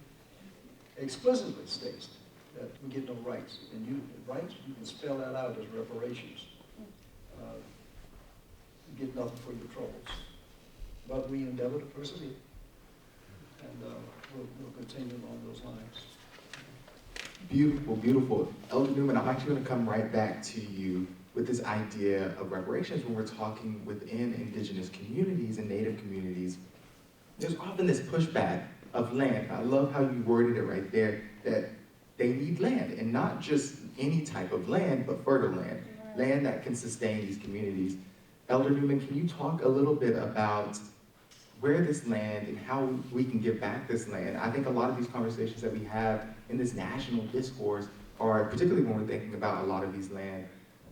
explicitly states that we get no rights. And rights, you can spell that out as reparations. You get nothing for your troubles. But we endeavor to persevere, and we'll continue along those lines. Beautiful, beautiful. Elder Newman, I'm actually going to come right back to you with this idea of reparations when we're talking within Indigenous communities and Native communities. There's often this pushback of land. I love how you worded it right there, that they need land, and not just any type of land, but fertile land, land that can sustain these communities. Elder Newman, can you talk a little bit about where this land and how we can give back this land? I think a lot of these conversations that we have in this national discourse are, particularly when we're thinking about a lot of these land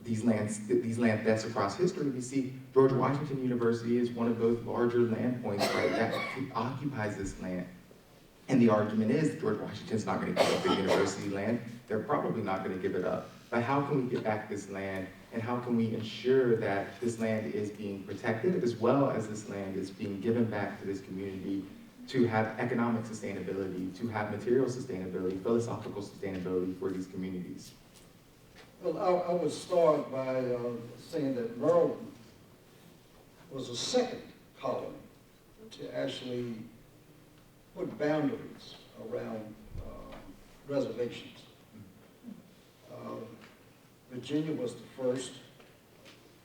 thefts across history. We see George Washington University is one of those larger land points, right, that occupies this land. And the argument is that George Washington's not going to give up the university land. They're probably not going to give it up. But how can we get back this land, and how can we ensure that this land is being protected as well as this land is being given back to this community to have economic sustainability, to have material sustainability, philosophical sustainability for these communities? Well, I would start by saying that Maryland was the second colony to actually put boundaries around reservations. Virginia was the first,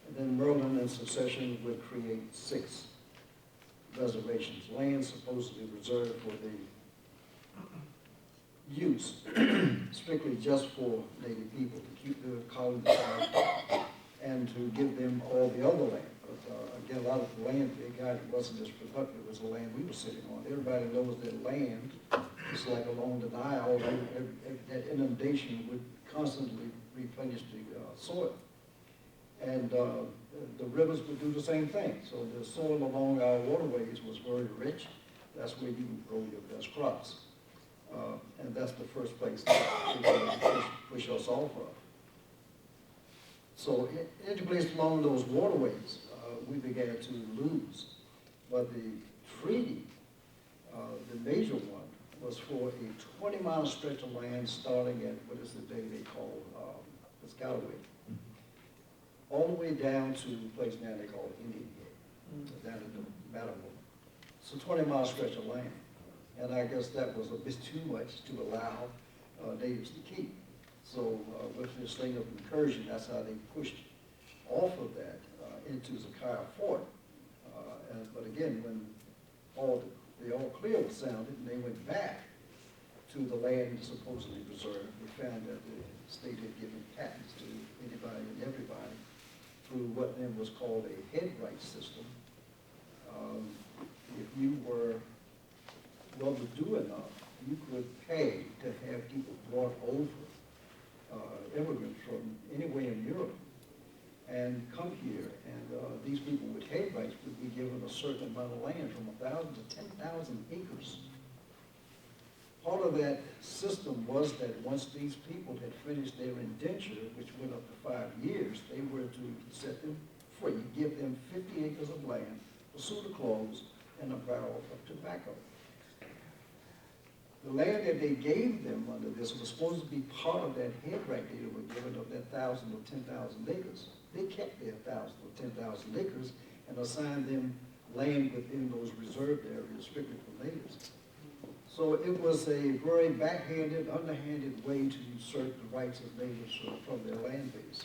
and then Maryland in succession would create 6 reservations, land supposedly reserved for the use, strictly just for Native people, to keep the colony alive and to give them all the other land. But again, a lot of the land they got wasn't as productive as the land we were sitting on. Everybody knows that land is like along the Nile, that inundation would constantly replenish the soil. And the rivers would do the same thing. So the soil along our waterways was very rich. That's where you can grow your best crops. And that's the first place that push us off of. So interplaced along those waterways, we began to lose. But the treaty, the major one, was for a 20-mile stretch of land starting at, what is the day they call Piscataway, all the way down to a place now they call Indian Head, down in the Matterhorn. It's a 20-mile stretch of land. And I guess that was a bit too much to allow natives to keep. So with this thing of incursion, that's how they pushed off of that into Zakiah Fort. But again, when the all clear was sounded and they went back to the land supposedly reserved, we found that the state had given patents to anybody and everybody through what then was called a head right system. If you were well to do enough, you could pay to have people brought over, immigrants from anywhere in Europe, and come here, and these people with head rights would be given a certain amount of land, from 1,000 to 10,000 acres. Part of that system was that once these people had finished their indenture, which went up to 5 years, they were to set them free, give them 50 acres of land, a suit of clothes, and a barrel of tobacco. The land that they gave them under this was supposed to be part of that head right they were given of that 1,000 or 10,000 acres. They kept their 1,000 or 10,000 acres and assigned them land within those reserved areas strictly for natives. So it was a very backhanded, underhanded way to usurp the rights of natives from their land base.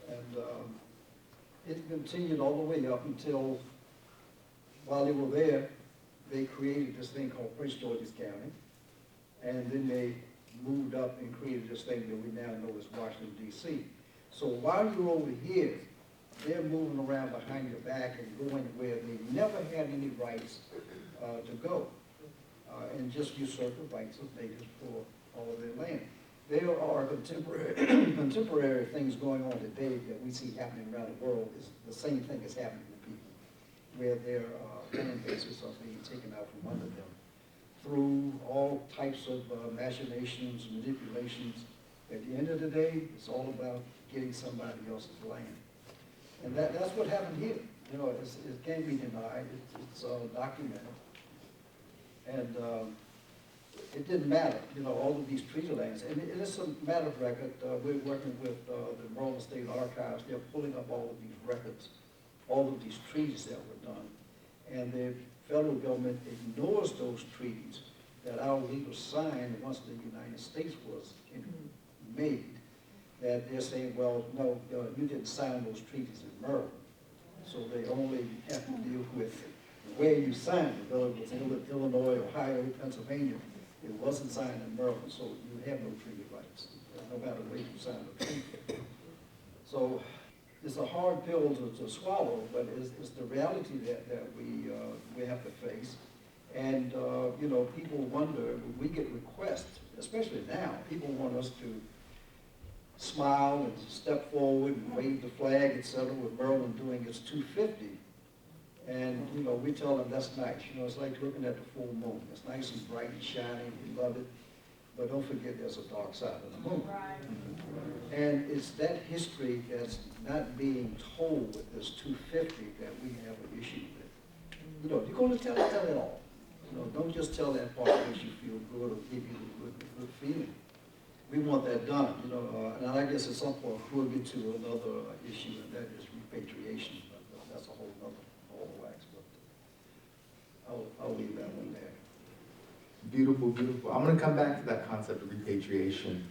And it continued all the way up until, while they were there, they created this thing called Prince George's County, and then they moved up and created this thing that we now know as Washington, D.C. So while you're over here, they're moving around behind your back and going where they never had any rights to go, and just usurp the rights of natives for all of their land. There are contemporary things going on today that we see happening around the world. Is the same thing is happening to people, where their land bases are being taken out from under them through all types of machinations, manipulations. At the end of the day, it's all about getting somebody else's land. And that's what happened here. You know, it can't be denied, it's documented. And it didn't matter, you know, all of these treaty lands. And it is a matter of record. We're working with the Maryland State Archives. They're pulling up all of these records, all of these treaties that were done. And the federal government ignores those treaties that our leaders signed once the United States was made. That they're saying, well, no, you didn't sign those treaties in Maryland. So they only have to deal with where you signed it, whether it was in Illinois, Ohio, Pennsylvania. It wasn't signed in Maryland, so you have no treaty rights, no matter where you signed the treaty. So it's a hard pill to swallow, but it's the reality that we have to face. And you know, people wonder, we get requests, especially now, people want us to smile and step forward and wave the flag, etc., with Maryland doing its 250. And, you know, we tell them that's nice. You know, it's like looking at the full moon. It's nice and bright and shining. We love it. But don't forget there's a dark side of the moon. Right. And it's that history that's not being told with this 250 that we have an issue with. You know, if you're going to tell it all. You know, don't just tell that part that makes you feel good or give you a good feeling. We want that done, you know, and I guess at some point we'll get to another issue, and that is repatriation. But that's a whole other ball of wax. But I'll leave that one there. Beautiful, beautiful. I'm going to come back to that concept of repatriation,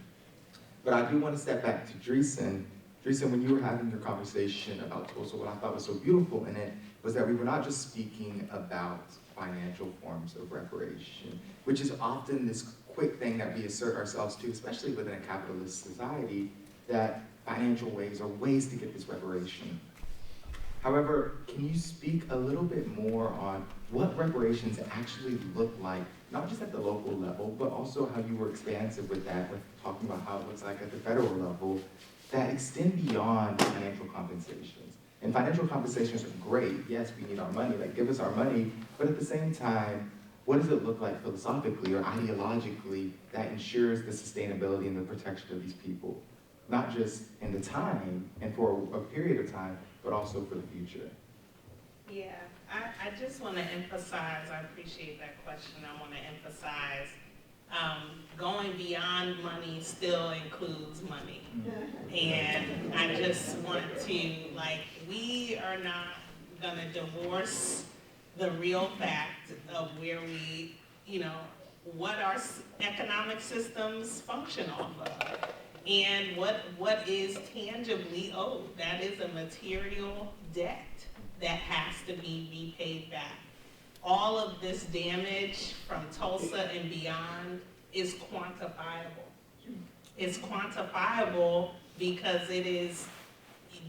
but I do want to step back to Dreisen. Dreisen, when you were having your conversation about Tulsa, what I thought was so beautiful in it was that we were not just speaking about financial forms of reparation, which is often this quick thing that we assert ourselves to, especially within a capitalist society, that financial ways are ways to get this reparation. However, can you speak a little bit more on what reparations actually look like, not just at the local level, but also how you were expansive with that, with talking about how it looks like at the federal level, that extend beyond financial compensations. And financial compensations are great. Yes, we need our money, like give us our money, but at the same time, what does it look like philosophically or ideologically that ensures the sustainability and the protection of these people? Not just in the time and for a period of time, but also for the future. Yeah, I just want to emphasize, I appreciate that question. I want to emphasize going beyond money still includes money. And I just want to, like, we are not going to divorce the real fact of where we, you know, what our economic systems function off of. And what is tangibly owed. That is a material debt that has to be repaid back. All of this damage from Tulsa and beyond is quantifiable. It's quantifiable because it is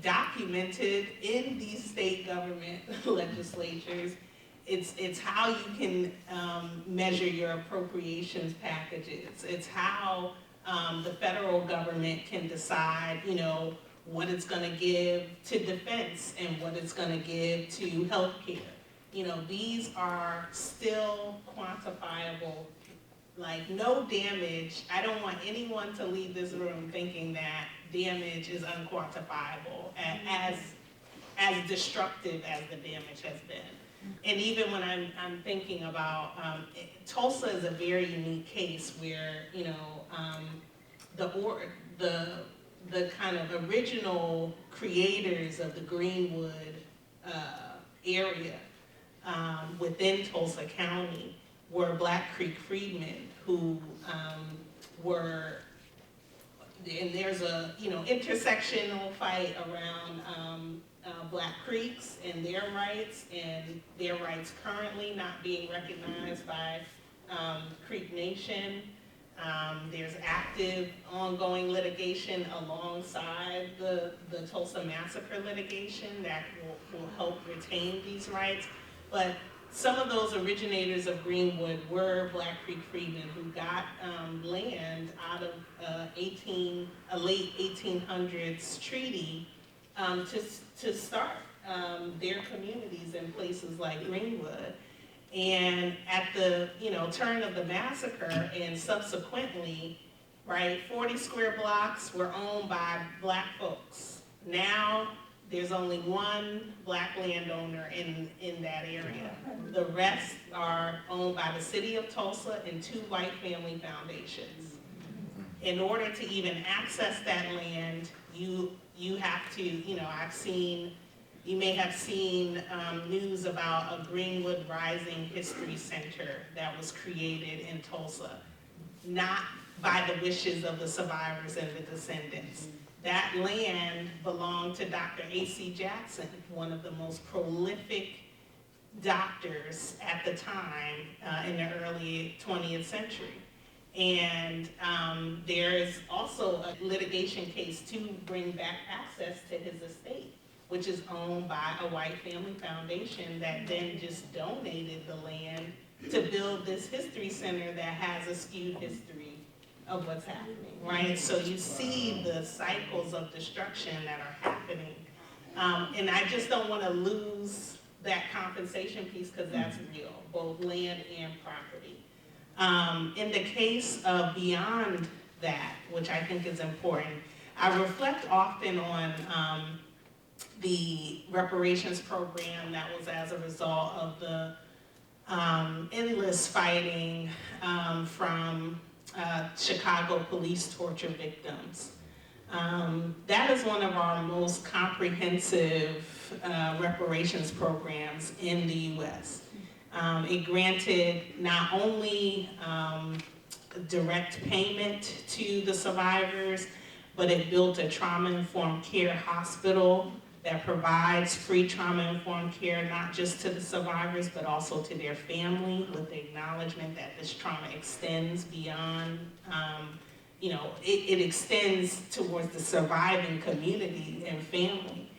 documented in these state government legislatures. It's how you can measure your appropriations packages. It's how the federal government can decide, you know, what it's going to give to defense and what it's going to give to healthcare. You know, these are still quantifiable. Like, no damage. I don't want anyone to leave this room thinking that damage is unquantifiable, as destructive as the damage has been. And even when I'm thinking about, Tulsa is a very unique case where, you know, the kind of original creators of the Greenwood area within Tulsa County were Black Creek freedmen who were, and there's a, you know, intersectional fight around Black Creeks and their rights currently not being recognized by Creek Nation. There's active ongoing litigation alongside the Tulsa Massacre litigation that will help retain these rights. But some of those originators of Greenwood were Black Creek freedmen who got land out of a late 1800s treaty to start their communities in places like Greenwood. And at the, you know, turn of the massacre and subsequently, right, 40 square blocks were owned by Black folks. Now There's only one black landowner in that area. The rest are owned by the city of Tulsa and 2 white family foundations. In order to even access that land, you have to, you may have seen news about a Greenwood Rising History Center that was created in Tulsa, not by the wishes of the survivors and the descendants. That land belonged to Dr. A.C. Jackson, one of the most prolific doctors at the time in the early 20th century. And there is also a litigation case to bring back access to his estate, which is owned by a white family foundation that then just donated the land to build this history center that has a skewed history of what's happening, right? So you see the cycles of destruction that are happening. And I just don't want to lose that compensation piece because that's real, both land and property. In the case of beyond that, which I think is important, I reflect often on the reparations program that was as a result of the endless fighting from Chicago police torture victims. That is one of our most comprehensive reparations programs in the U.S. It granted not only direct payment to the survivors, but it built a trauma-informed care hospital that provides free trauma-informed care, not just to the survivors, but also to their family, with the acknowledgement that this trauma extends beyond, it extends towards the surviving community and family.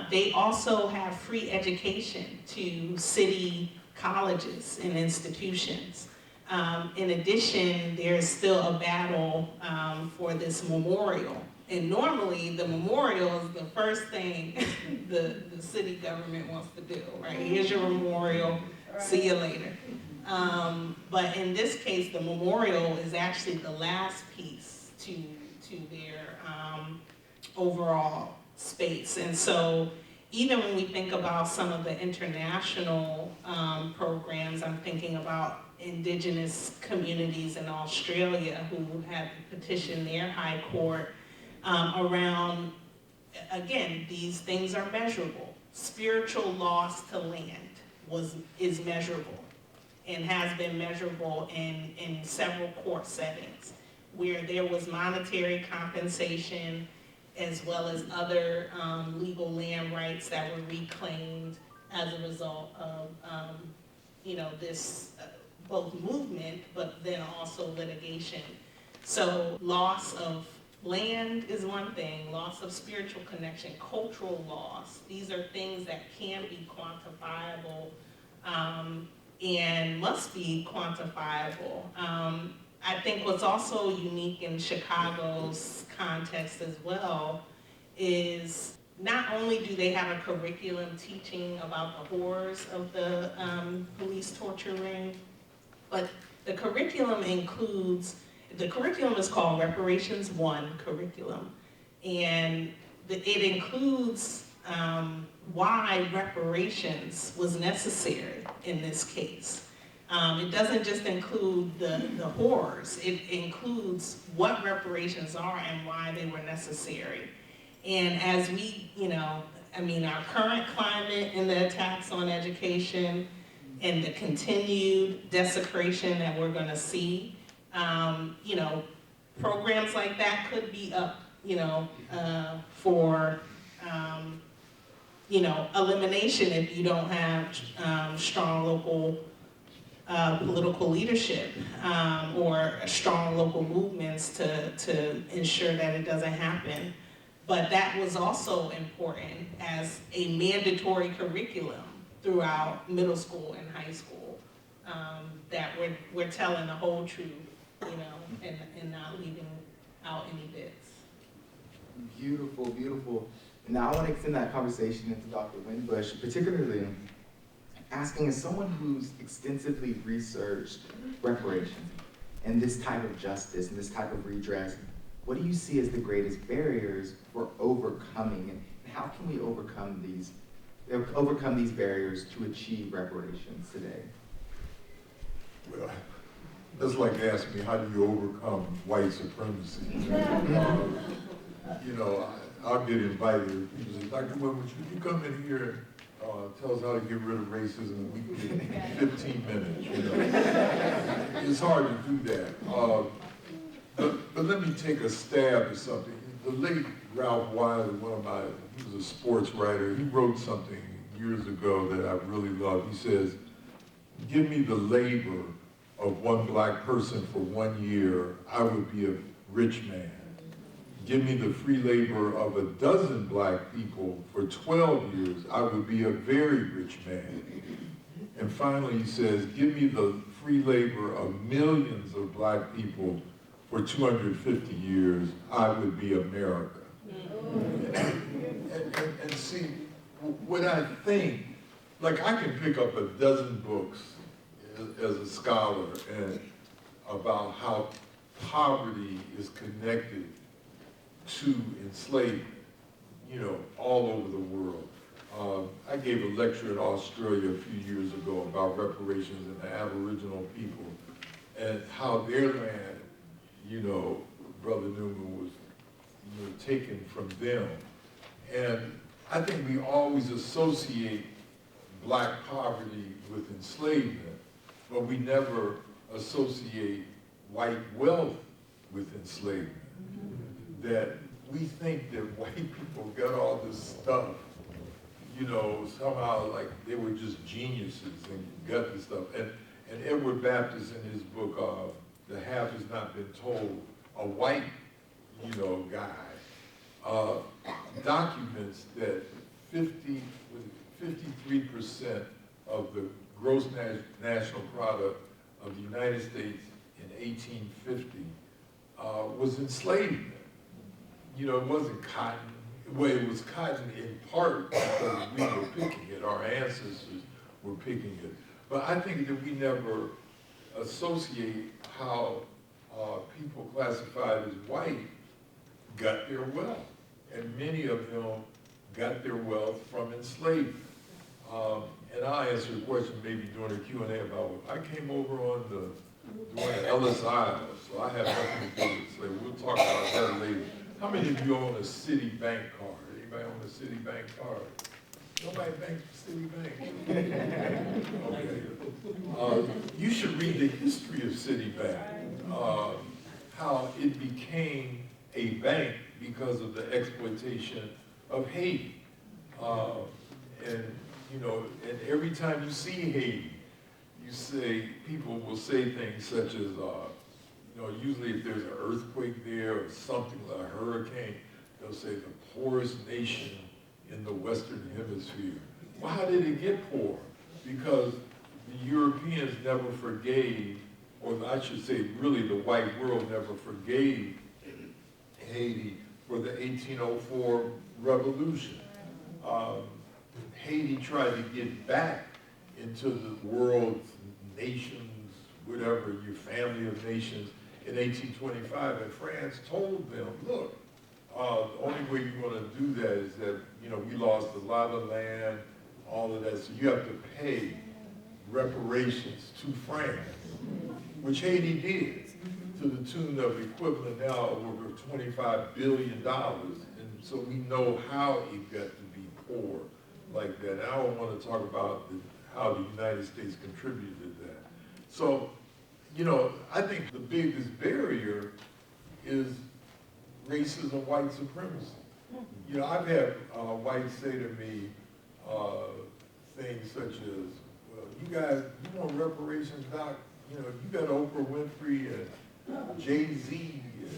They also have free education to city colleges and institutions. In addition, there's still a battle for this memorial. And normally, the memorial is the first thing the city government wants to do, right? Here's your memorial, see you later. But in this case, the memorial is actually the last piece to their overall space. And so even when we think about some of the international programs, I'm thinking about Indigenous communities in Australia who had petitioned their high court around, again, these things are measurable. Spiritual loss to land is measurable and has been measurable in several court settings where there was monetary compensation as well as other legal land rights that were reclaimed as a result of this both movement but then also litigation. So loss of land is one thing, loss of spiritual connection, cultural loss. These are things that can be quantifiable and must be quantifiable. I think what's also unique in Chicago's context as well is not only do they have a curriculum teaching about the horrors of the police torture ring, but the curriculum is called Reparations 1 curriculum, and it includes why reparations was necessary in this case. It doesn't just include the horrors, it includes what reparations are and why they were necessary. And as we, our current climate and the attacks on education and the continued desecration that we're gonna see, programs like that could be up, for, elimination if you don't have strong local political leadership or strong local movements to ensure that it doesn't happen. But that was also important as a mandatory curriculum throughout middle school and high school, that we're telling the whole truth, and not leaving out any bits. Beautiful, beautiful. Now I want to extend that conversation into Dr. Winbush, particularly asking, as someone who's extensively researched reparations and this type of justice and this type of redress, what do you see as the greatest barriers for overcoming, and how can we overcome these barriers to achieve reparations today? Well, that's like asking me, how do you overcome white supremacy? You know, I'll get invited. People say, Dr. Winbush, would you come in here and tell us how to get rid of racism? We can get 15 minutes, you know. It's hard to do that. But let me take a stab at something. The late Ralph Wiley, he was a sports writer, he wrote something years ago that I really love. He says, give me the labor of one black person for 1 year, I would be a rich man. Give me the free labor of a dozen black people for 12 years, I would be a very rich man. And finally he says, give me the free labor of millions of black people for 250 years, I would be America. And see, what I think, like I can pick up a dozen books as a scholar and about how poverty is connected to enslavement, you know, all over the world. I gave a lecture in Australia a few years ago about reparations and the Aboriginal people and how their land, you know, Brother Newman was, you know, taken from them. And I think we always associate black poverty with enslavement, but we never associate white wealth with enslavement. That we think that white people got all this stuff, you know, somehow like they were just geniuses and got this stuff. And Edward Baptist in his book, The Half Has Not Been Told, a white, you know, guy, documents that 53% of the gross national product of the United States in 1850 was enslavement. You know, it wasn't cotton. Well, it was cotton in part because we were picking it, our ancestors were picking it. But I think that we never associate how people classified as white got their wealth. And many of them got their wealth from enslavement. And I'll answer a question maybe during the Q&A about I came over on during the Ellis Isle, so I have nothing to do with slavery. We'll talk about that later. How many of you own a Citibank card? Anybody own a Citibank card? Nobody banks for Citibank. Okay. You should read the history of Citibank, how it became a bank because of the exploitation of Haiti. And you know, and every time you see Haiti, you say, people will say things such as, you know, usually if there's an earthquake there or something like a hurricane, they'll say the poorest nation in the Western Hemisphere. Well, how did it get poor? Because the Europeans never forgave, or I should say really the white world never forgave Haiti for the 1804 revolution. Haiti tried to get back into the world, nations, whatever, your family of nations, in 1825, and France told them, look, the only way you're going to do that is that, you know, we lost a lot of land, all of that, so you have to pay reparations to France, which Haiti did, to the tune of equivalent now of over $25 billion, and so we know how it got to be poor like that. And I don't want to talk about how the United States contributed to that. So, you know, I think the biggest barrier is racism, white supremacy. You know, I've had whites say to me things such as, well, you guys, you want reparations, Doc? You know, you got Oprah Winfrey and Jay-Z, and,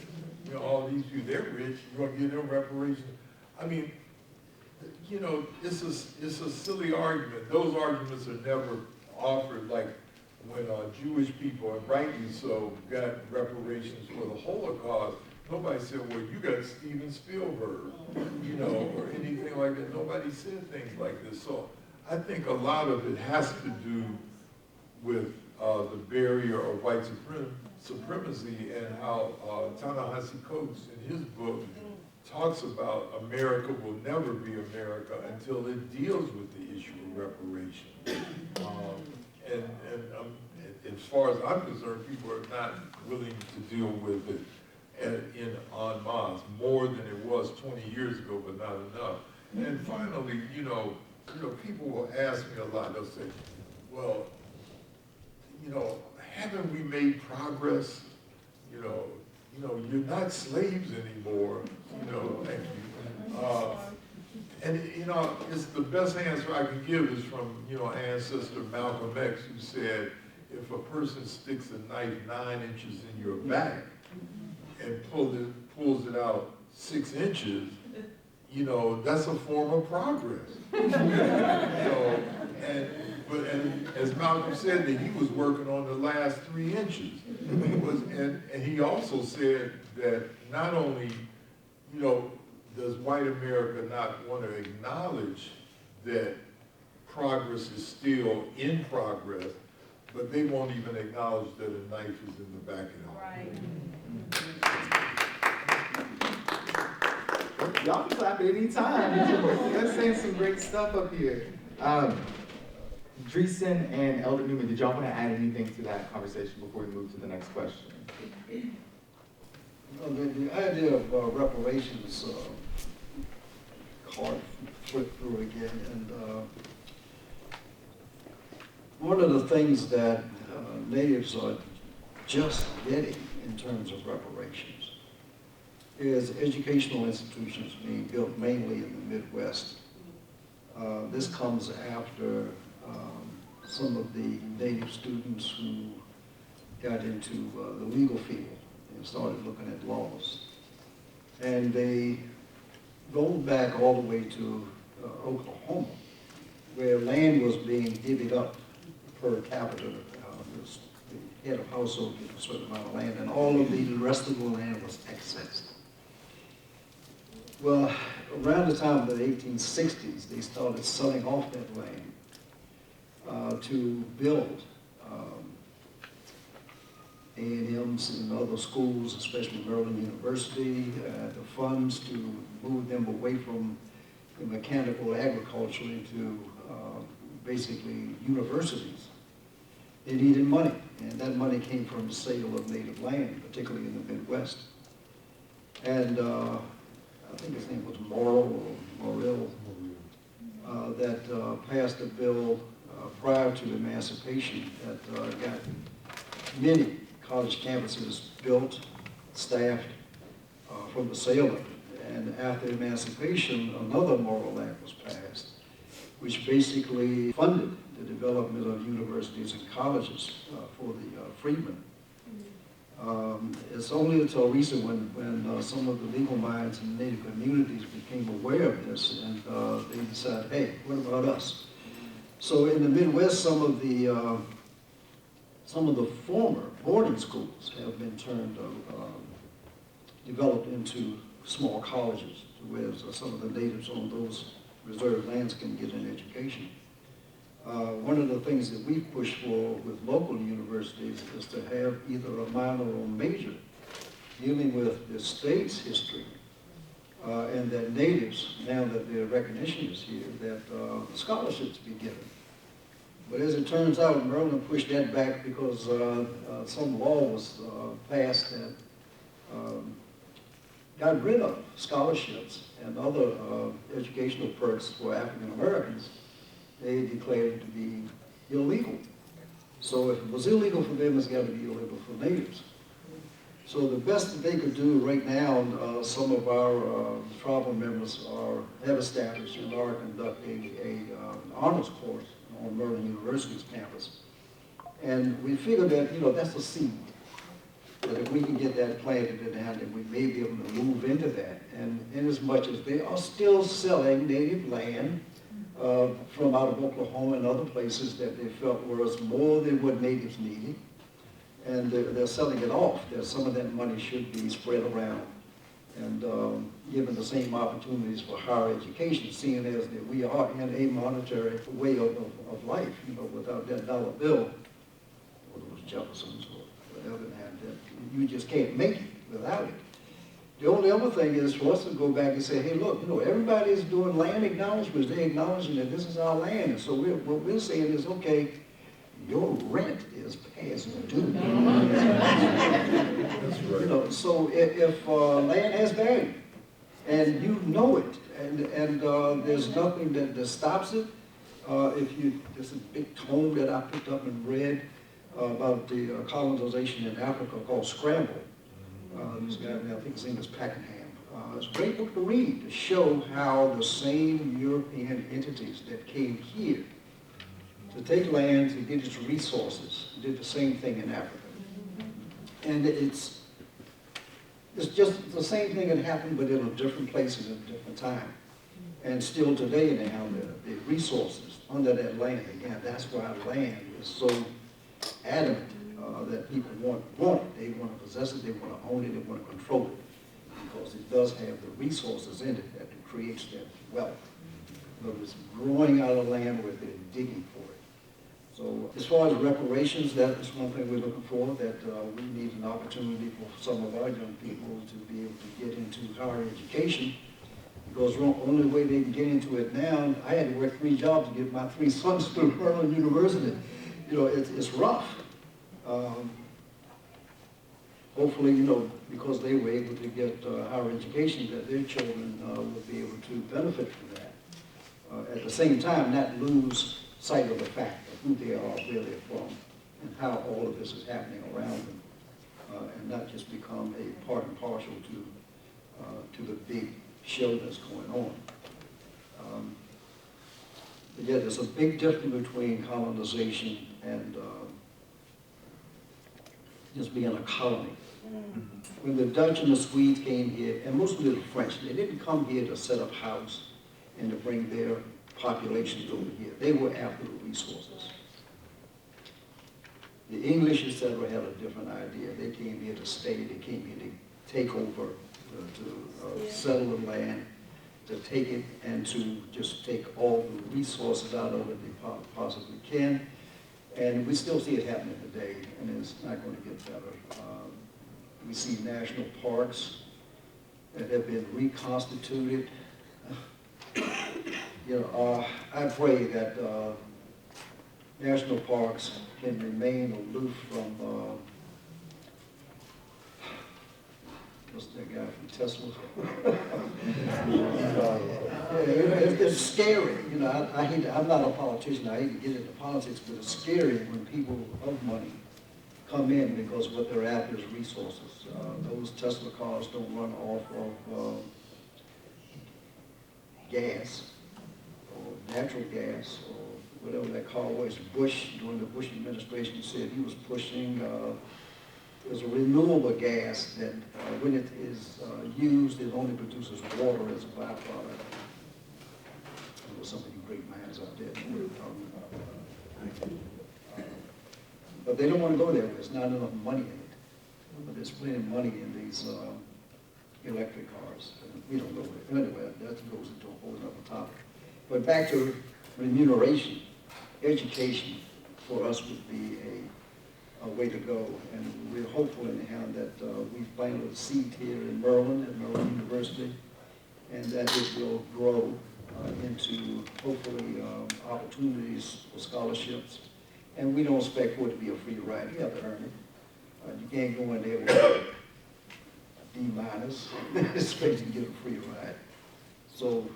you know, all these people, they're rich, you want to give them reparations? I mean, you know, it's a silly argument. Those arguments are never offered, like when Jewish people, and rightly so, got reparations for the Holocaust. Nobody said, well, you got Steven Spielberg, you know, or anything like that. Nobody said things like this. So I think a lot of it has to do with the barrier of white supremacy and how Ta-Nehisi Coates in his book talks about America will never be America until it deals with the issue of reparation. As far as I'm concerned, people are not willing to deal with it en masse, more than it was 20 years ago, but not enough. And finally, people will ask me a lot. They'll say, well, haven't we made progress? You're not slaves anymore. Thank you. And it's the best answer I can give is from ancestor Malcolm X, who said, if a person sticks a knife 9 inches in your back and pulls it out 6 inches, that's a form of progress. And as Malcolm said, that he was working on the last 3 inches. And he also said that not only, does white America not want to acknowledge that progress is still in progress, but they won't even acknowledge that a knife is in the back of the Right. Y'all can clap at any time. Let's say some great stuff up here. Dreisen and Elder Newman, did y'all want to add anything to that conversation before we move to the next question? The idea of reparations, hard to flip through again, and one of the things that natives are just getting in terms of reparations is educational institutions being built mainly in the Midwest. This comes after some of the native students who got into the legal field and started looking at laws. And they go back all the way to Oklahoma, where land was being divvied up per capita. The head of household gets a certain amount of land, and all of the rest of the land was excess. Well, around the time of the 1860s, they started selling off that land to build A&Ms and other schools, especially Maryland University, the funds to move them away from the mechanical agriculture into basically universities. They needed money, and that money came from the sale of native land, particularly in the Midwest. And I think his name was Morrill that passed a bill prior to Emancipation that got many college campuses built, staffed from the sale of it. And after Emancipation, another Morrill Act was passed, which basically funded the development of universities and colleges for the freedmen. It's only until recent when some of the legal minds in native communities became aware of this, and they decided, hey, what about us? So in the Midwest, some of the former boarding schools have been developed into small colleges, where some of the natives on those reserved lands can get an education. One of the things that we push for with local universities is to have either a minor or major dealing with the state's history, and that natives, now that their recognition is here, that scholarships be given. But as it turns out, Maryland pushed that back because some law was passed that got rid of scholarships and other educational perks for African Americans. They declared it to be illegal. So if it was illegal for them, it's got to be illegal for natives. So the best that they could do right now, some of our tribal members have established and are conducting an honors course on Maryland University's campus. And we figured that, that's a seed. That if we can get that planted in hand, then we may be able to move into that. And in as much as they are still selling native land from out of Oklahoma and other places that they felt was more than what natives needed, and they're selling it off, that some of that money should be spread around and given the same opportunities for higher education, seeing as that we are in a monetary way of life, without that dollar bill, or those Jeffersons or whatever, and that you just can't make it without it. The only other thing is for us to go back and say, hey, look, everybody is doing land acknowledgements. They're acknowledging that this is our land. And so what we're saying is, okay, your rent is past due. That's right. So if land has value, and you know it, and there's nothing that stops it, there's a big tome that I picked up and read about the colonization in Africa called Scramble. This guy, I think his name is Pakenham. It's a great book to read to show how the same European entities that came here to take land, to get its resources, did the same thing in Africa. And it's just the same thing that happened, but in a different places at a different time. And still today they have the resources under that land. Again, that's why land is so adamant that people want it. They want to possess it, they want to own it, they want to control it. Because it does have the resources in it that creates that wealth. But it's growing out of land where they're digging for it. So as far as reparations, that is one thing we're looking for, that we need an opportunity for some of our young people to be able to get into higher education. Because the only way they can get into it now, I had to work 3 jobs to get my 3 sons through Maryland University. It's rough. Hopefully, because they were able to get higher education, that their children will be able to benefit from that. At the same time, not lose sight of the fact of who they are, where they're from, and how all of this is happening around them, and not just become a part and parcel to the big show that's going on. But yeah, there's a big difference between colonization and just being a colony. When the Dutch and the Swedes came here, and mostly the French, they didn't come here to set up house and to bring their populations over here. They were after the resources. The English, etc., had a different idea. They came here to stay. They came here to take over, to settle the land, to take it, and to just take all the resources out of it they possibly can. And we still see it happening today, and it's not going to get better. We see national parks that have been reconstituted. I pray that national parks can remain aloof from, what's that guy from Tesla? It's scary. I'm not a politician. I hate to get into politics, but it's scary when people of money come in because what they're after is resources. Those Tesla cars don't run off of gas or natural gas or whatever that car was. Bush, during the Bush administration, said he was pushing there's a renewable gas that when it is used, it only produces water as a byproduct. There was some of you great minds out there that were talking about that. But they don't want to go there. There's not enough money in it. But there's plenty of money in these electric cars. And we don't go there. Anyway, that goes into a whole other topic. But back to remuneration. Education for us would be a way to go. And we're hopeful anyhow that we've planted a seed here in Maryland, at Maryland University, and that it will grow into hopefully opportunities for scholarships. And we don't expect for it to be a free ride. You have to earn it. You can't go in there with a D- expect to get a free ride. So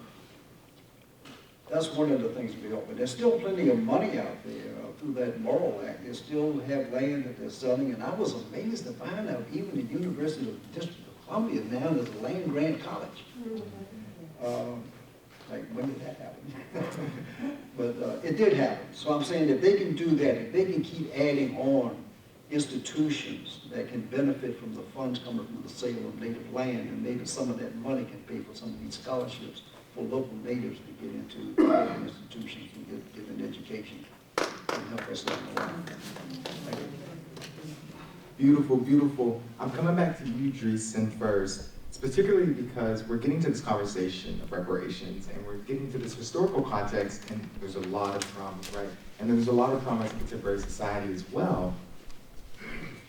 that's one of the things we hope. But there's still plenty of money out there through that Moral Act. They still have land that they're selling. And I was amazed to find out even the University of the District of Columbia now is a land grant college. Like, when did that happen? But it did happen. So I'm saying if they can do that, if they can keep adding on institutions that can benefit from the funds coming from the sale of native land, and maybe some of that money can pay for some of these scholarships for local natives to get into local institutions and get an education and help us along the line. Thank you. Beautiful, beautiful. I'm coming back to you, Dreisen, first. It's particularly because we're getting to this conversation of reparations, and we're getting to this historical context, and there's a lot of trauma, right? And there's a lot of trauma in contemporary society as well.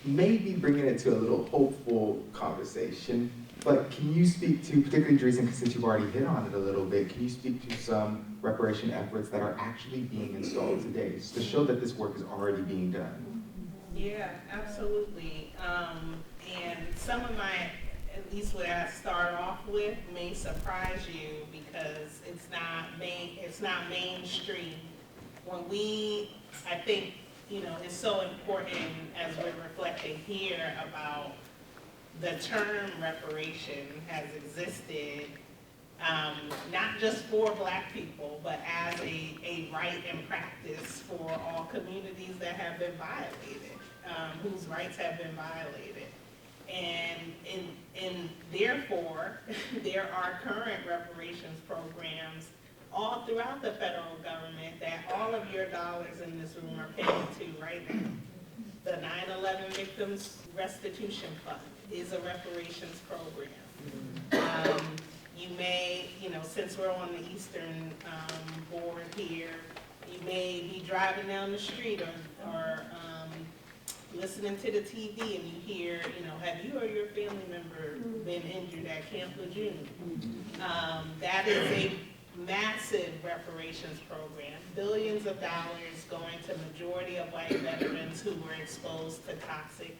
maybe bringing it to a little hopeful conversation. But can you speak to, particularly Dreisen, since you've already hit on it a little bit, can you speak to some reparation efforts that are actually being installed today, just to show that this work is already being done? Yeah, absolutely. And some of my, at least what I start off with, may surprise you because it's not mainstream. When I think, it's so important as we're reflecting here about the term reparation has existed, not just for Black people, but as a right and practice for all communities that have been violated, whose rights have been violated. And therefore, there are current reparations programs all throughout the federal government that all of your dollars in this room are paying to right now. The 9/11 Victims Restitution Fund is a reparations program. You may, since we're on the Eastern board here, you may be driving down the street or listening to the TV and you hear, have you or your family member been injured at Camp Lejeune? That is a massive reparations program, billions of dollars going to majority of white veterans who were exposed to toxic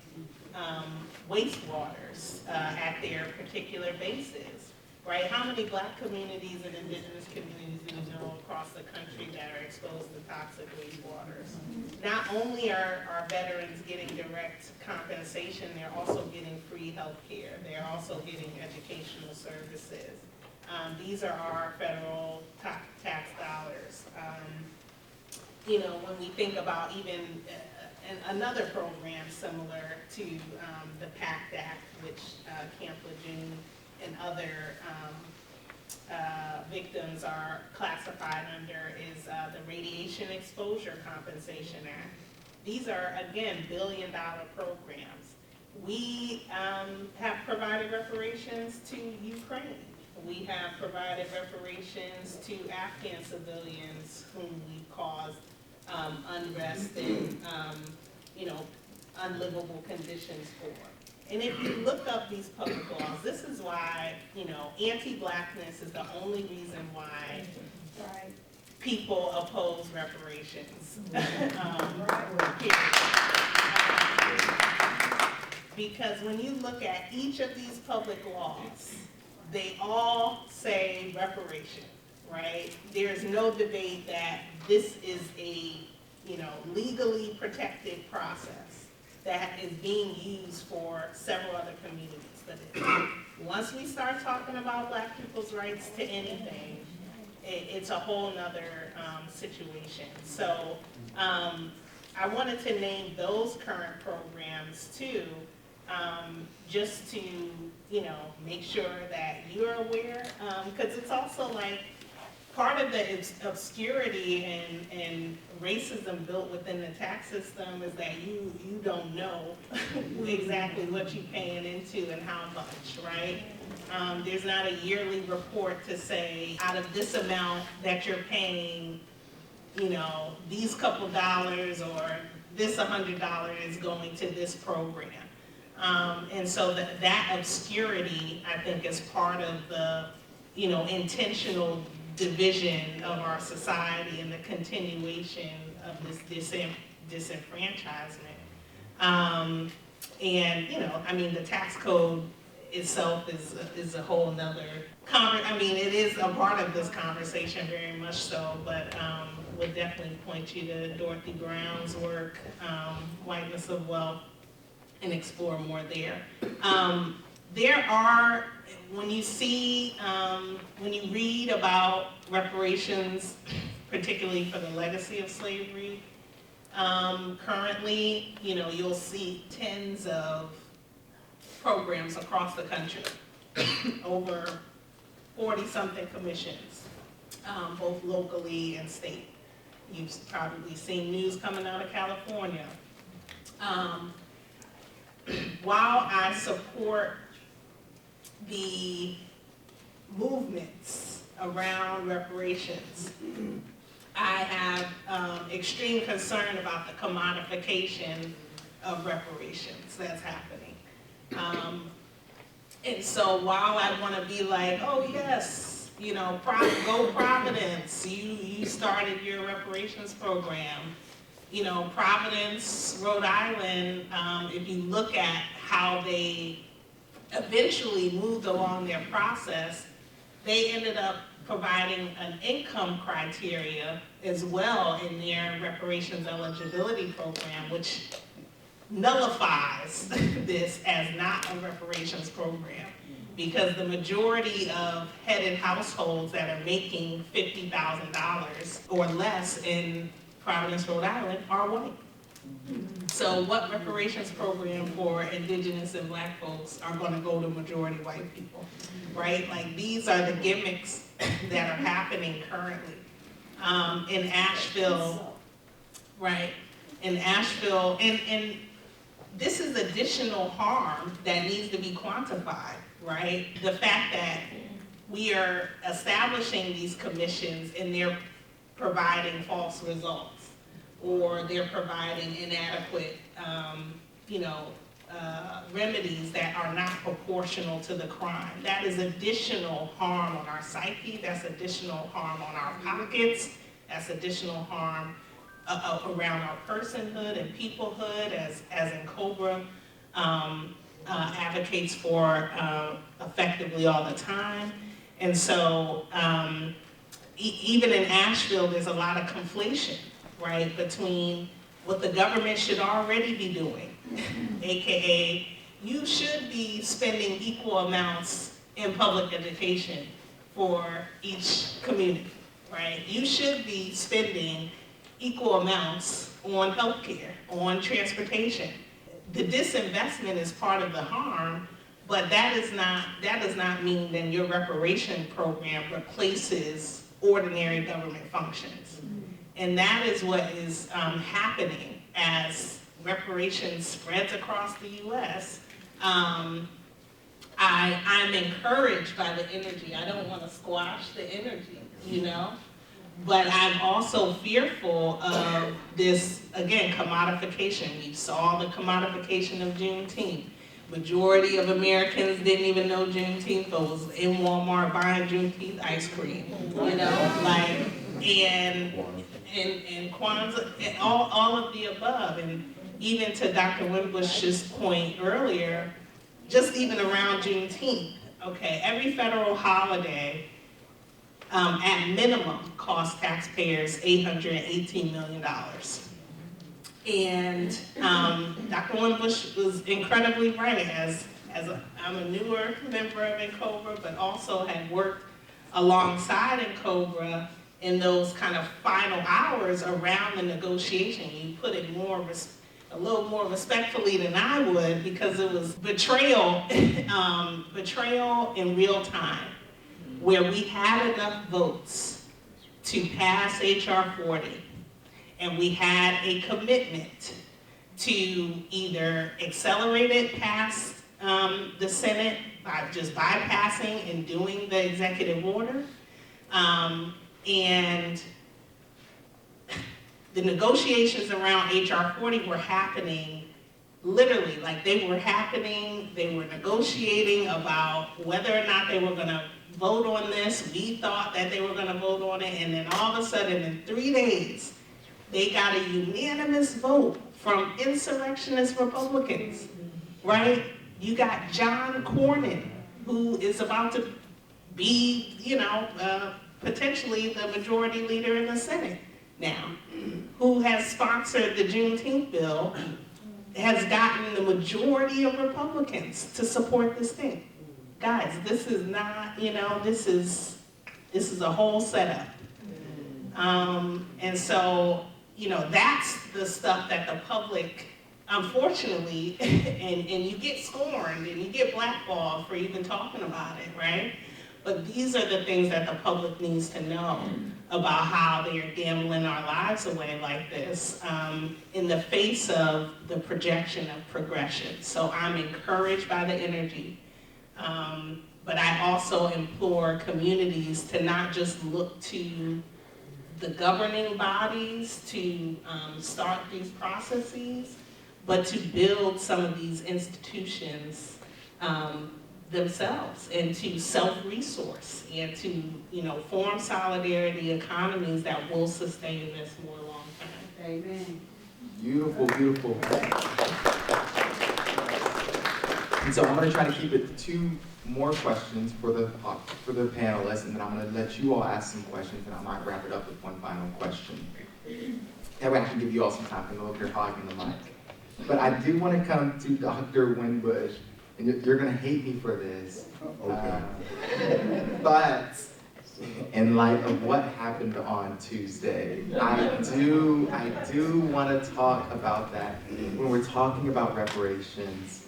wastewaters at their particular bases, right? How many Black communities and Indigenous communities do you know across the country that are exposed to toxic wastewaters? Not only are veterans getting direct compensation, they're also getting free health care. They're also getting educational services. These are our federal tax dollars. When we think about even another program similar to the PACT Act, which Camp Lejeune and other victims are classified under, is the Radiation Exposure Compensation Act. These are, again, billion-dollar programs. We have provided reparations to Ukraine. We have provided reparations to Afghan civilians whom we caused unrest and, unlivable conditions for. And if you look up these public laws, this is why, anti-Blackness is the only reason why people oppose reparations. Because when you look at each of these public laws, they all say reparation, right? There's no debate that this is a, legally protected process that is being used for several other communities. But once we start talking about Black people's rights to anything, it's a whole nother situation. So I wanted to name those current programs too, just to, make sure that you're aware, because it's also like part of the obscurity and racism built within the tax system is that you don't know exactly what you're paying into and how much, right? There's not a yearly report to say out of this amount that you're paying, these couple dollars or this $100 is going to this program. And so that obscurity, I think, is part of the, intentional division of our society and the continuation of this disenfranchisement. And, the tax code itself is a whole nother, it is a part of this conversation very much so, but would definitely point you to Dorothy Brown's work, Whiteness of Wealth, and explore more there. There are, when you read about reparations, particularly for the legacy of slavery, currently, you'll see tens of programs across the country, over 40-something commissions, both locally and state. You've probably seen news coming out of California. While I support the movements around reparations, I have extreme concern about the commodification of reparations that's happening. And so while I want to be like, oh yes, you know, go Providence, you started your reparations program. You know, Providence, Rhode Island, if you look at how they eventually moved along their process, they ended up providing an income criteria as well in their reparations eligibility program, which nullifies this as not a reparations program, because the majority of headed households that are making $50,000 or less in Providence, Rhode Island are white. So what reparations program for Indigenous and Black folks are going to go to majority white people, right? Like, these are the gimmicks that are happening currently. In Asheville, right? In Asheville, and this is additional harm that needs to be quantified, right? The fact that we are establishing these commissions and they're providing false results, or they're providing inadequate, remedies that are not proportional to the crime. That is additional harm on our psyche, that's additional harm on our pockets, that's additional harm around our personhood and peoplehood, as in COBRA advocates for effectively all the time. And so even in Asheville, there's a lot of conflation, right, between what the government should already be doing, AKA, you should be spending equal amounts in public education for each community, right? You should be spending equal amounts on healthcare, on transportation. The disinvestment is part of the harm, but that does not mean that your reparation program replaces ordinary government functions. And that is what is happening as reparations spreads across the U.S. I'm encouraged by the energy. I don't want to squash the energy, you know? But I'm also fearful of this, again, commodification. We saw the commodification of Juneteenth. Majority of Americans didn't even know Juneteenth, but was in Walmart buying Juneteenth ice cream, you know? Like, and Kwanzaa, and all of the above. And even to Dr. Winbush's point earlier, just even around Juneteenth, okay, every federal holiday at minimum cost taxpayers $818 million. And Dr. Winbush was incredibly right, as I'm a newer member of NCOBRA, but also had worked alongside NCOBRA in those kind of final hours around the negotiation. You put it a little more respectfully than I would, because it was betrayal, betrayal in real time, where we had enough votes to pass H.R. 40, and we had a commitment to either accelerate it past the Senate by just bypassing and doing the executive order, and the negotiations around H.R. 40 were happening literally, like they were happening, they were negotiating about whether or not they were gonna vote on this. We thought that they were gonna vote on it, and then all of a sudden in 3 days, they got a unanimous vote from insurrectionist Republicans, right? You got John Cornyn, who is about to be, potentially the majority leader in the Senate now, who has sponsored the Juneteenth bill, has gotten the majority of Republicans to support this thing. Guys, this is not, this is a whole setup. And so, that's the stuff that the public, unfortunately, and you get scorned and you get blackballed for even talking about it, right? But these are the things that the public needs to know about how they are gambling our lives away like this in the face of the projection of progression. So I'm encouraged by the energy, but I also implore communities to not just look to the governing bodies to start these processes, but to build some of these institutions themselves, and to self-resource, and to, form solidarity economies that will sustain this more long term. Amen. Beautiful, beautiful. And so I'm going to try to keep it to 2 more questions for the panelists, and then I'm going to let you all ask some questions, and I might wrap it up with one final question. That way I can give you all some time to know if you're hogging the mic. But I do want to come to Dr. Winbush, and you're going to hate me for this. Okay. But in light of what happened on Tuesday, I do want to talk about that when we're talking about reparations.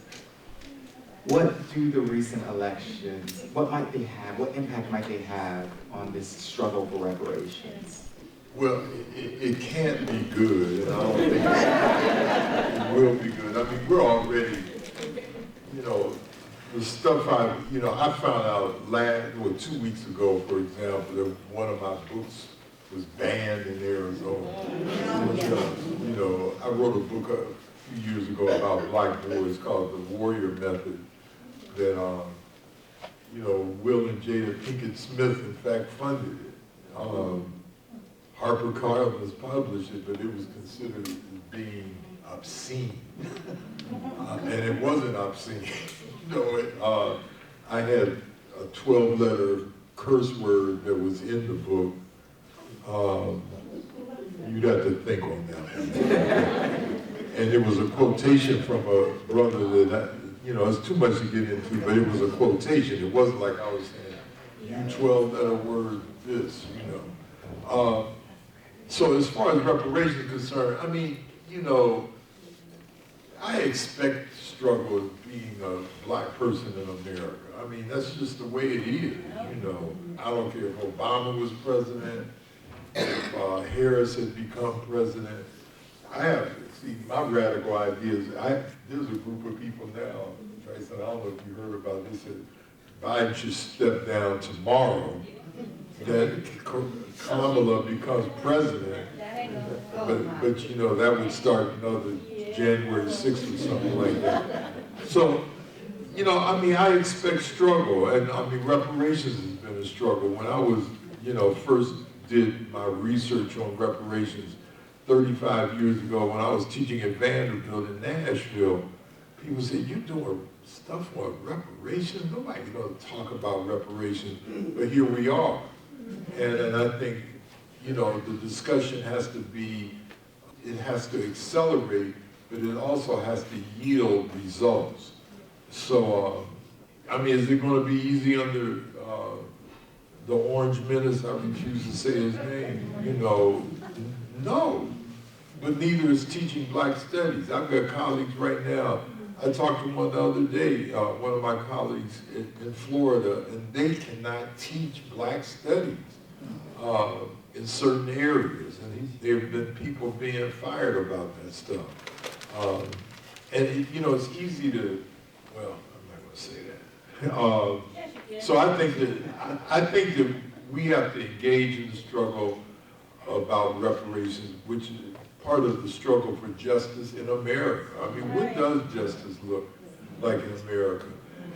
What do the recent elections, what impact might they have on this struggle for reparations? Well, it can't be good, and I don't think it will be good. I mean, we're already, the stuff I found out 2 weeks ago, for example, that one of my books was banned in Arizona. I wrote a book a few years ago about black boys called The Warrior Method that, Will and Jada Pinkett Smith, in fact, funded it. HarperCollins published it, but it was considered as being obscene. And it wasn't obscene. I had a 12-letter curse word that was in the book. You'd have to think on that one. And it was a quotation from a brother that, it's too much to get into, but it was a quotation. It wasn't like I was saying, you 12-letter word this, So as far as reparations is concerned, I mean, I expect struggle as being a black person in America. I mean, that's just the way it is, I don't care if Obama was president, if Harris had become president. My radical ideas, there's a group of people now, Dreisen, I don't know if you heard about this, that Biden should step down tomorrow, that Kamala becomes president, but that would start another January 6th or something like that. So, I expect struggle, and reparations has been a struggle. When I was, first did my research on reparations 35 years ago, when I was teaching at Vanderbilt in Nashville, people said, "You're doing stuff on reparations? Nobody's going to talk about reparations," but here we are. And I think, the discussion has to accelerate, but it also has to yield results. So, is it going to be easy under the Orange Menace? I refuse to say his name. No. But neither is teaching black studies. I've got colleagues right now. I talked to one the other day, one of my colleagues in Florida, and they cannot teach black studies in certain areas. And there have been people being fired about that stuff. It's easy to, well, I'm not going to say that. So I think that we have to engage in the struggle about reparations, which is part of the struggle for justice in America. What does justice look like in America?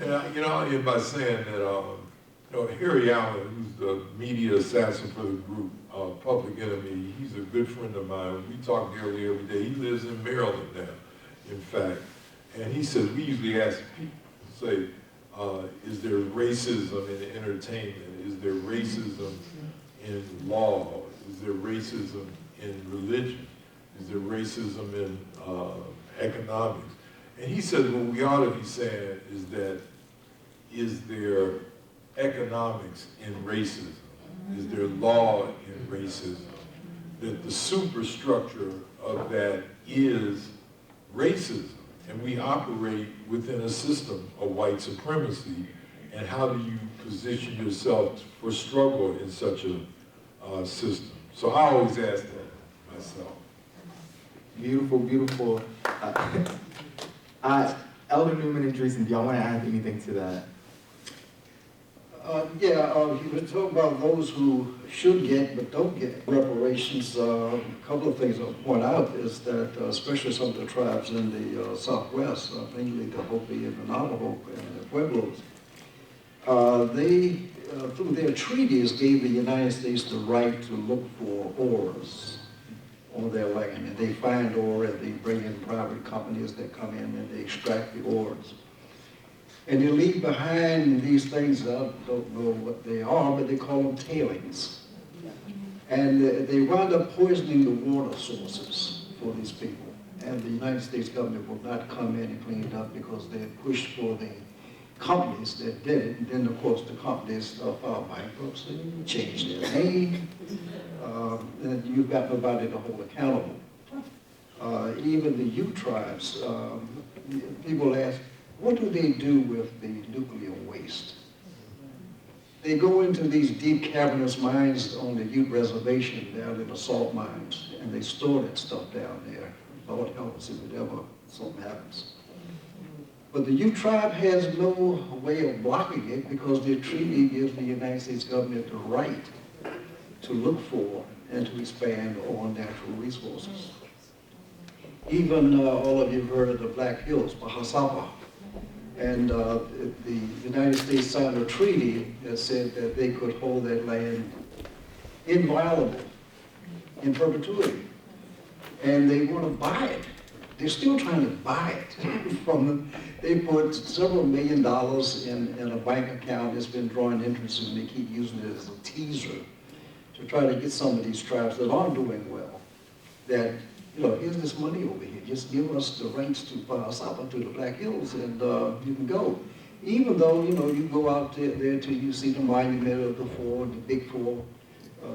And I'll end by saying that Harry Allen, who's the media assassin for the group Public Enemy, he's a good friend of mine. We talk nearly every day. He lives in Maryland now, in fact. And he says, we usually ask people, say, is there racism in entertainment? Is there racism in law? Is there racism in religion? Is there racism in economics? And he said, what we ought to be saying is that, is there economics in racism? Is there law in racism? That the superstructure of that is racism. And we operate within a system of white supremacy. And how do you position yourself for struggle in such a system? So I always ask that myself. Beautiful, beautiful. Elder Newman and Dreisen, do y'all want to add anything to that? You were talking about those who should get but don't get reparations. A couple of things I'll point out is that especially some of the tribes in the Southwest, mainly the Hopi and the Navajo and the Pueblos, they, through their treaties, gave the United States the right to look for ores on their land. And they find ore and they bring in private companies that come in and they extract the ores. And they leave behind these things, I don't know what they are, but they call them tailings. And they wind up poisoning the water sources for these people. And the United States government will not come in and clean it up because they pushed for the companies that did it. And then, of course, the companies filed bankruptcy, changed their name, and you've got nobody to hold accountable. Even the Ute tribes, people ask, what do they do with the nuclear waste? They go into these deep cavernous mines on the Ute reservation down in the salt mines, and they store that stuff down there. Lord help us if it ever something happens. But the Ute tribe has no way of blocking it because their treaty gives the United States government the right to look for and to expand on natural resources. Even all of you have heard of the Black Hills, Bahasapa. And the United States signed a treaty that said that they could hold that land inviolable in perpetuity. And they want to buy it. They're still trying to buy it from them. They put several $1 million in a bank account that's been drawing interest, and they keep using it as a teaser to try to get some of these tribes that aren't doing well, that, you know, here's this money over here. Just give us the rights to Bahasapa, to the Black Hills, and you can go. Even though, you know, you go out there till you see the monument of the four, the big four,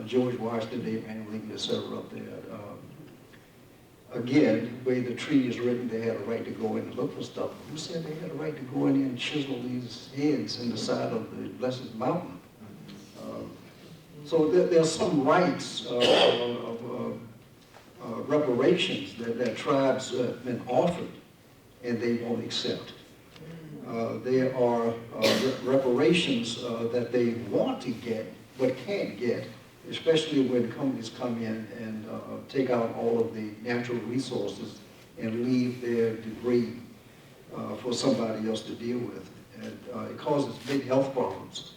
George Washington, Abraham Lincoln, etc. up there. Again, the way the treaty is written, they had a right to go in and look for stuff. Who said they had a right to go in and chisel these heads in the side of the Blessed Mountain? So there's some rights of reparations that tribes have been offered and they won't accept. There are reparations that they want to get but can't get, especially when companies come in and take out all of the natural resources and leave their debris for somebody else to deal with. And it causes big health problems.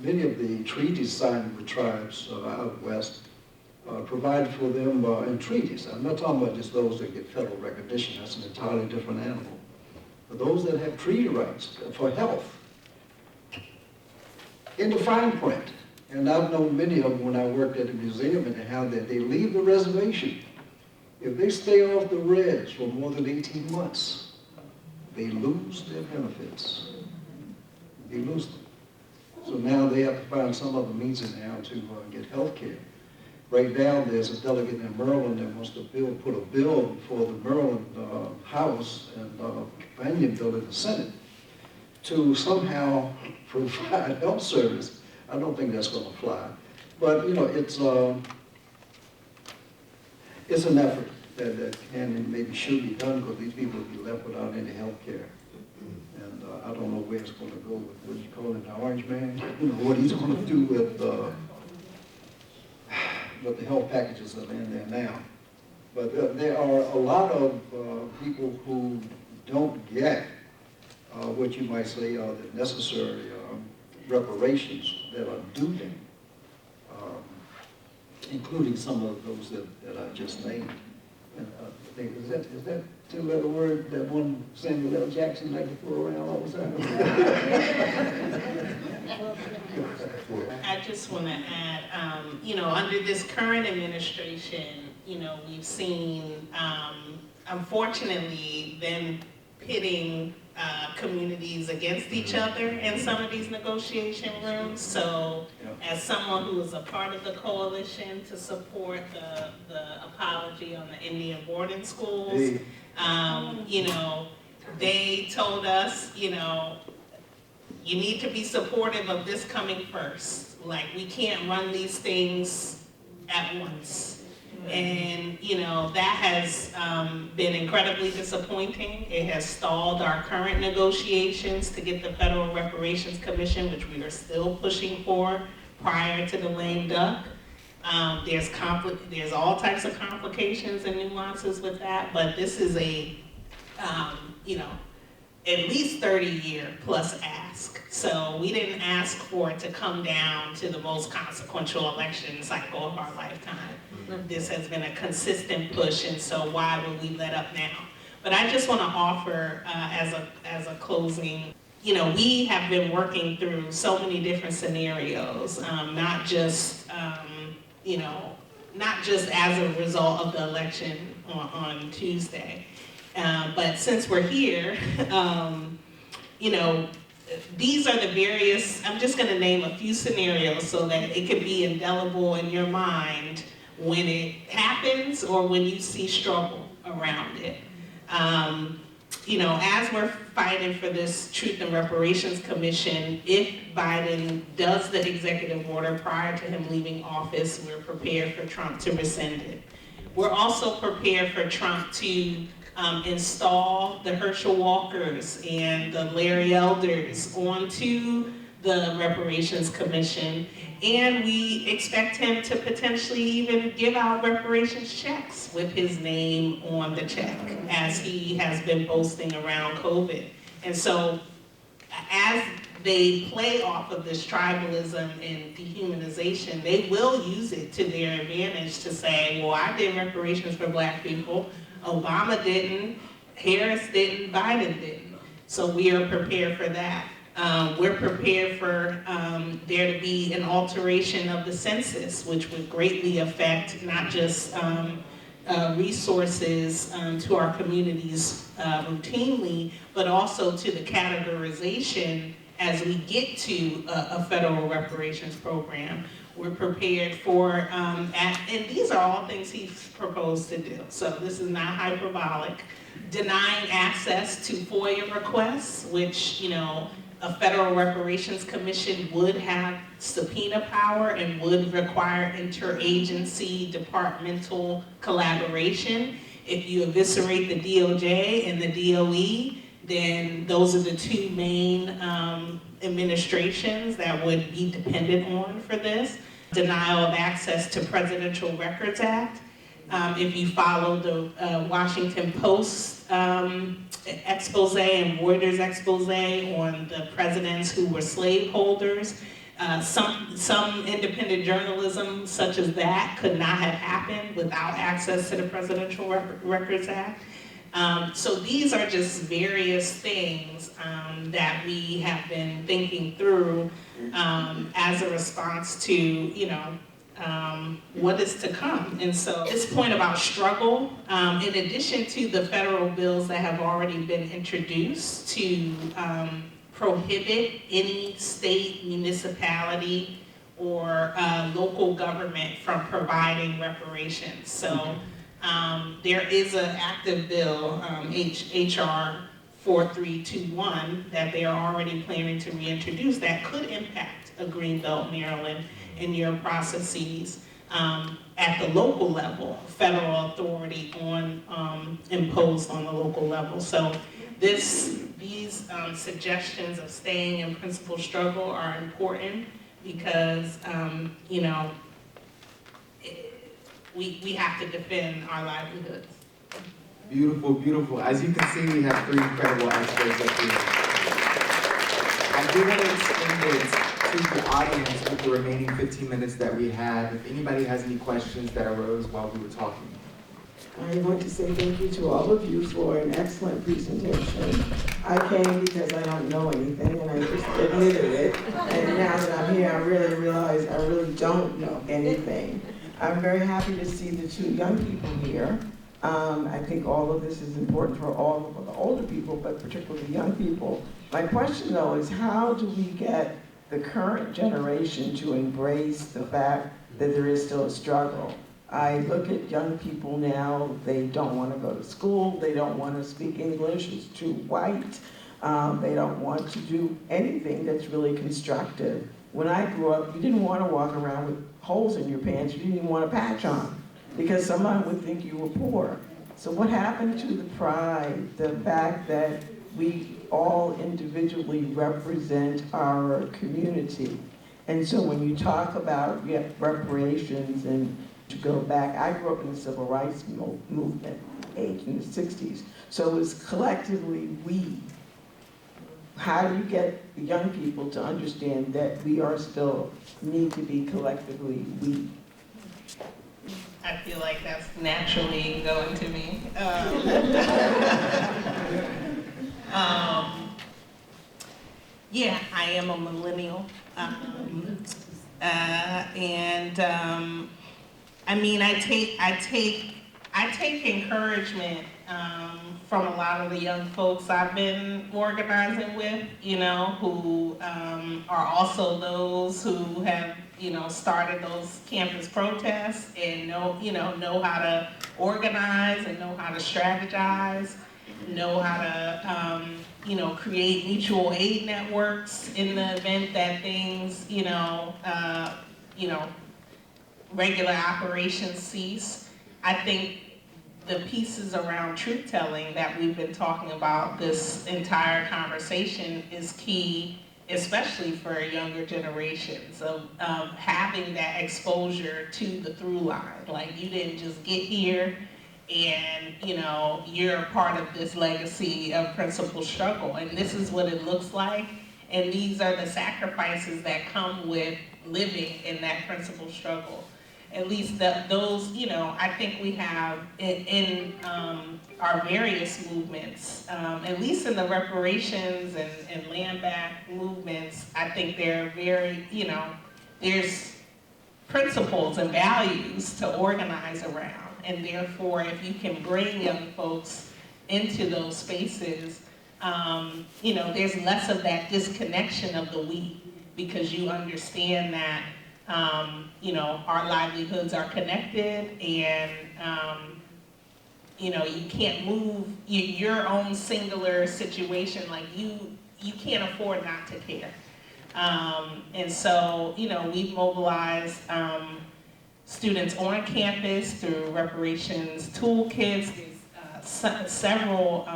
Many of the treaties signed with tribes out west provided for them in treaties. I'm not talking about just those that get federal recognition. That's an entirely different animal. But those that have treaty rights for health, in the fine print. And I've known many of them when I worked at the museum and how that they leave the reservation. If they stay off the res for more than 18 months, they lose their benefits. They lose them. So now they have to find some other means in now to get health care. Right now, there's a delegate in Maryland that wants to put a bill for the Maryland House and companion bill in the Senate to somehow provide health service. I don't think that's going to fly. But, you know, it's an effort that can and maybe should be done because these people will be left without any health care. And I don't know where it's going to go with, what you call it, the orange man? You know, what he's going to do with the health packages that are in there now. But there are a lot of people who don't get what you might say are the necessary reparations that are due them, including some of those that I just named. And is that two-letter word that one Samuel L. Jackson liked to throw around all the time? I just want to add, you know, under this current administration, you know, we've seen, unfortunately, them pitting communities against each other in some of these negotiation rooms. So as someone who was a part of the coalition to support the apology on the Indian boarding schools, you know, they told us, you know, you need to be supportive of this coming first. Like, we can't run these things at once. And, you know, that has been incredibly disappointing. It has stalled our current negotiations to get the Federal Reparations Commission, which we are still pushing for prior to the lame duck. There's all types of complications and nuances with that, but this is a, you know, at least 30-year plus ask. So we didn't ask for it to come down to the most consequential election cycle of our lifetime. This has been a consistent push, and so why would we let up now? But I just want to offer as a closing, you know, we have been working through so many different scenarios, not just, you know, not just as a result of the election on Tuesday. But since we're here, you know, these are the various, I'm just going to name a few scenarios so that it can be indelible in your mind when it happens or when you see struggle around it. You know, as we're fighting for this Truth and Reparations Commission, if Biden does the executive order prior to him leaving office, we're prepared for Trump to rescind it. We're also prepared for Trump to install the Herschel Walkers and the Larry Elders onto the Reparations Commission, and we expect him to potentially even give out reparations checks with his name on the check, as he has been boasting around COVID. And so, as they play off of this tribalism and dehumanization, they will use it to their advantage to say, well, I did reparations for Black people, Obama didn't, Harris didn't, Biden didn't. So we are prepared for that. We're prepared for there to be an alteration of the census, which would greatly affect not just resources to our communities routinely, but also to the categorization as we get to a federal reparations program. We're prepared for, and these are all things he's proposed to do, so this is not hyperbolic. Denying access to FOIA requests, which, you know, a Federal Reparations Commission would have subpoena power and would require interagency departmental collaboration. If you eviscerate the DOJ and the DOE, then those are the two main administrations that would be dependent on for this. Denial of access to Presidential Records Act. If you follow the Washington Post expose and Reuters expose on the presidents who were slaveholders, some independent journalism such as that could not have happened without access to the Presidential Records Act. So these are just various things that we have been thinking through as a response to, you know, what is to come. And so this point about struggle, in addition to the federal bills that have already been introduced to prohibit any state, municipality, or local government from providing reparations. So there is an active bill, HR 4321, that they are already planning to reintroduce that could impact a Greenbelt, Maryland, in your processes at the local level, federal authority on imposed on the local level. So these suggestions of staying in principal struggle are important because you know, we have to defend our livelihoods. Beautiful, beautiful. As you can see, we have three incredible experts up here. I do want to extend it to the audience with the remaining 15 minutes that we have. If anybody has any questions that arose while we were talking. I want to say thank you to all of you for an excellent presentation. I came because I don't know anything, and I just admitted it. And now that I'm here, I really realize I really don't know anything. I'm very happy to see the two young people here. I think all of this is important for all of the older people, but particularly young people. My question, though, is how do we get the current generation to embrace the fact that there is still a struggle? I look at young people now, they don't want to go to school, they don't want to speak English, it's too white, they don't want to do anything that's really constructive. When I grew up, you didn't want to walk around with holes in your pants, you didn't even want a patch on. because someone would think you were poor. So what happened to the pride, the fact that we all individually represent our community? And so when you talk about reparations, and to go back, I grew up in the civil rights movement age in the 60s. So it was collectively we. How do you get the young people to understand that we are still need to be collectively we? I feel like that's naturally going to me. Yeah, I am a millennial. I mean, I take encouragement from a lot of the young folks I've been organizing with, you know, who are also those who have, you know, started those campus protests and know how to organize and know how to strategize, know how to, create mutual aid networks in the event that things, regular operations cease. I think the pieces around truth-telling that we've been talking about this entire conversation is key, especially for younger generations, of having that exposure to the through line. Like, you didn't just get here and, you're a part of this legacy of principled struggle, and this is what it looks like, and these are the sacrifices that come with living in that principled struggle. At least those, I think we have in our various movements, at least in the reparations and land back movements, I think they're very, there's principles and values to organize around. And therefore, if you can bring young folks into those spaces, there's less of that disconnection of the we, because you understand that our livelihoods are connected, and you can't move your own singular situation. Like, you can't afford not to care. And so, we've mobilized students on campus through reparations toolkits. There's several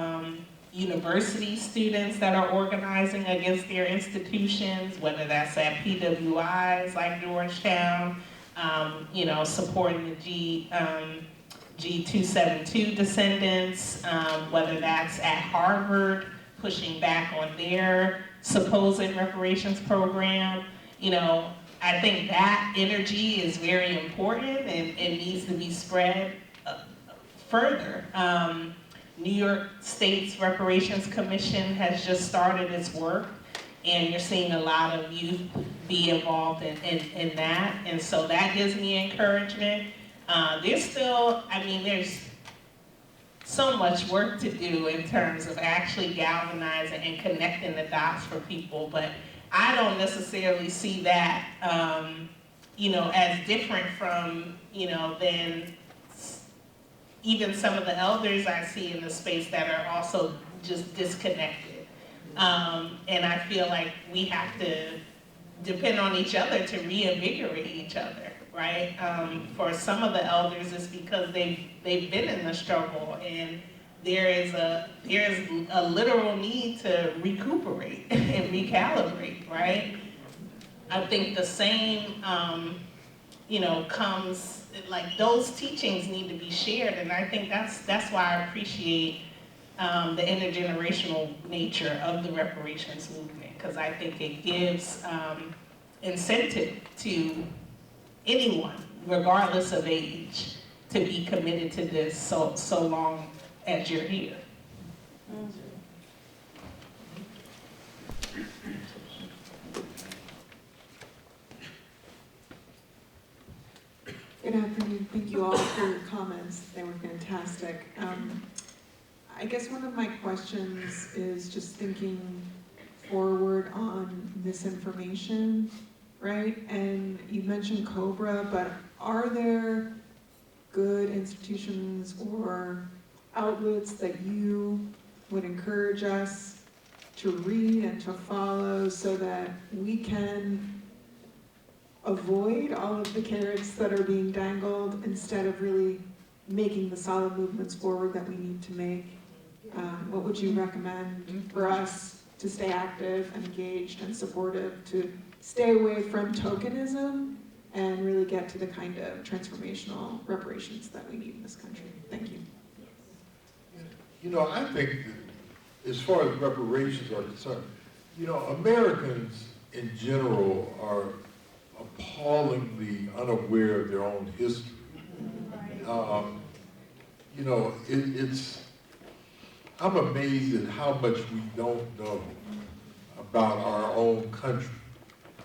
university students that are organizing against their institutions, whether that's at PWIs like Georgetown, supporting the G272 descendants, whether that's at Harvard, pushing back on their supposed reparations program. I think that energy is very important and needs to be spread further. New York State's Reparations Commission has just started its work, and you're seeing a lot of youth be involved in that, and so that gives me encouragement. There's so much work to do in terms of actually galvanizing and connecting the dots for people, but I don't necessarily see that, as different from, than even some of the elders I see in the space that are also just disconnected. And I feel like we have to depend on each other to reinvigorate each other, right? For some of the elders, it's because they've been in the struggle, and there is a literal need to recuperate and recalibrate, right? I think the same, comes, like, those teachings need to be shared, and I think that's why I appreciate the intergenerational nature of the reparations movement, because I think it gives incentive to anyone, regardless of age, to be committed to this so long as you're here. Good afternoon. Thank you all for your comments. They were fantastic. I guess one of my questions is just thinking forward on misinformation, right? And you mentioned COBRA, but are there good institutions or outlets that you would encourage us to read and to follow so that we can avoid all of the carrots that are being dangled instead of really making the solid movements forward that we need to make? What would you recommend for us to stay active and engaged and supportive, to stay away from tokenism and really get to the kind of transformational reparations that we need in this country? Thank you. You know, I think that as far as reparations are concerned, you know, Americans in general are appallingly unaware of their own history. You know, I'm amazed at how much we don't know about our own country.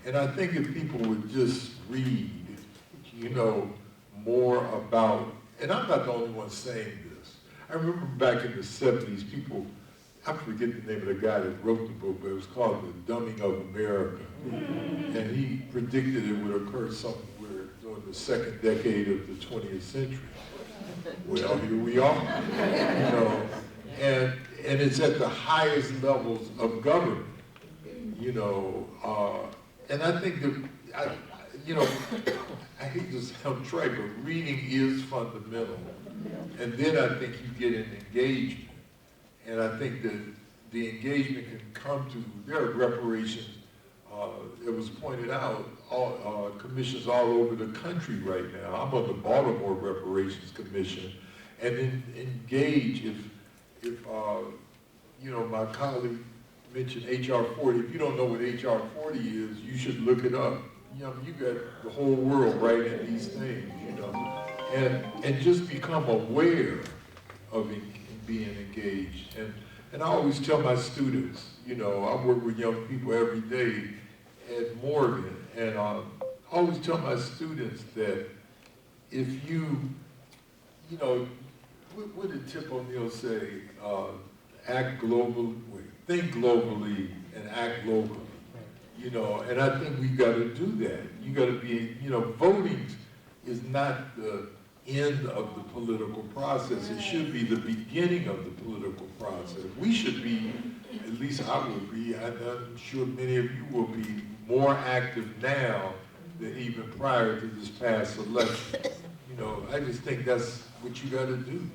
And I think if people would just read, you know, more about, and I'm not the only one saying this. I remember back in the 70s, people, I forget the name of the guy that wrote the book, but it was called The Dumbing of America. And he predicted it would occur somewhere during the second decade of the 20th century. Well, here we are, you know, and it's at the highest levels of government, you know, and I think that, you know, I hate to sound trite, but reading is fundamental. And then I think you get an engagement. And I think that the engagement can come to, there are reparations, it was pointed out, commissions all over the country right now. I'm on the Baltimore Reparations Commission, and then engage if you know, my colleague mentioned HR 40. If you don't know what HR 40 is, you should look it up. You know, you got the whole world right in these things, you know, and just become aware of being engaged. And I always tell my students, you know, I work with young people every day at Morgan, and I always tell my students that if you know, what did Tip O'Neill say? Act globally, think globally, and act locally. You know, and I think we've got to do that. You got to be, you know, voting is not the end of the political process. It should be the beginning of the political process. We should be, at least I will be, I'm sure many of you will be more active now than even prior to this past election. You know, I just think that's what you got to do.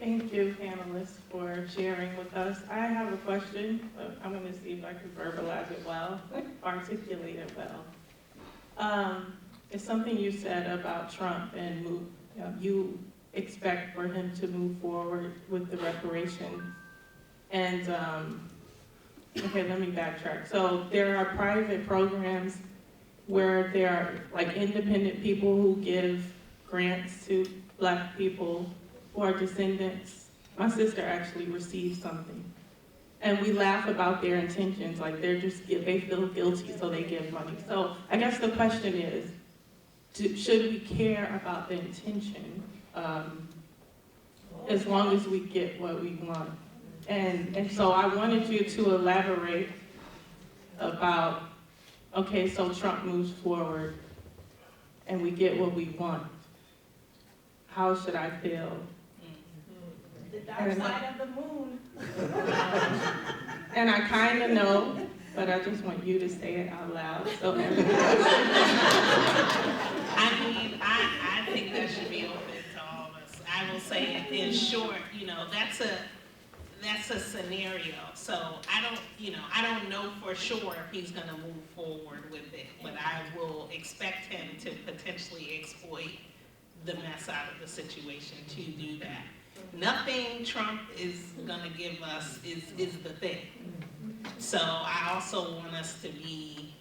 Thank you, panelists, for sharing with us. I have a question. I'm going to see if I can verbalize it well, articulate it well. It's something you said about Trump and you expect for him to move forward with the reparations. And, okay, let me backtrack. So there are private programs where there are like independent people who give grants to Black people who are descendants. My sister actually received something. And we laugh about their intentions, like they feel guilty, so they give money. So I guess the question is, should we care about the intention as long as we get what we want? And so I wanted you to elaborate about, okay, so Trump moves forward and we get what we want. How should I feel? The dark side of the moon. And I kind of know, but I just want you to say it out loud. So everybody. I mean, I think that should be open to all of us. I will say in short, you know, that's a scenario. So I don't know for sure if he's gonna move forward with it, but I will expect him to potentially exploit the mess out of the situation to do that. Nothing Trump is gonna give us is the thing. So I also want us to be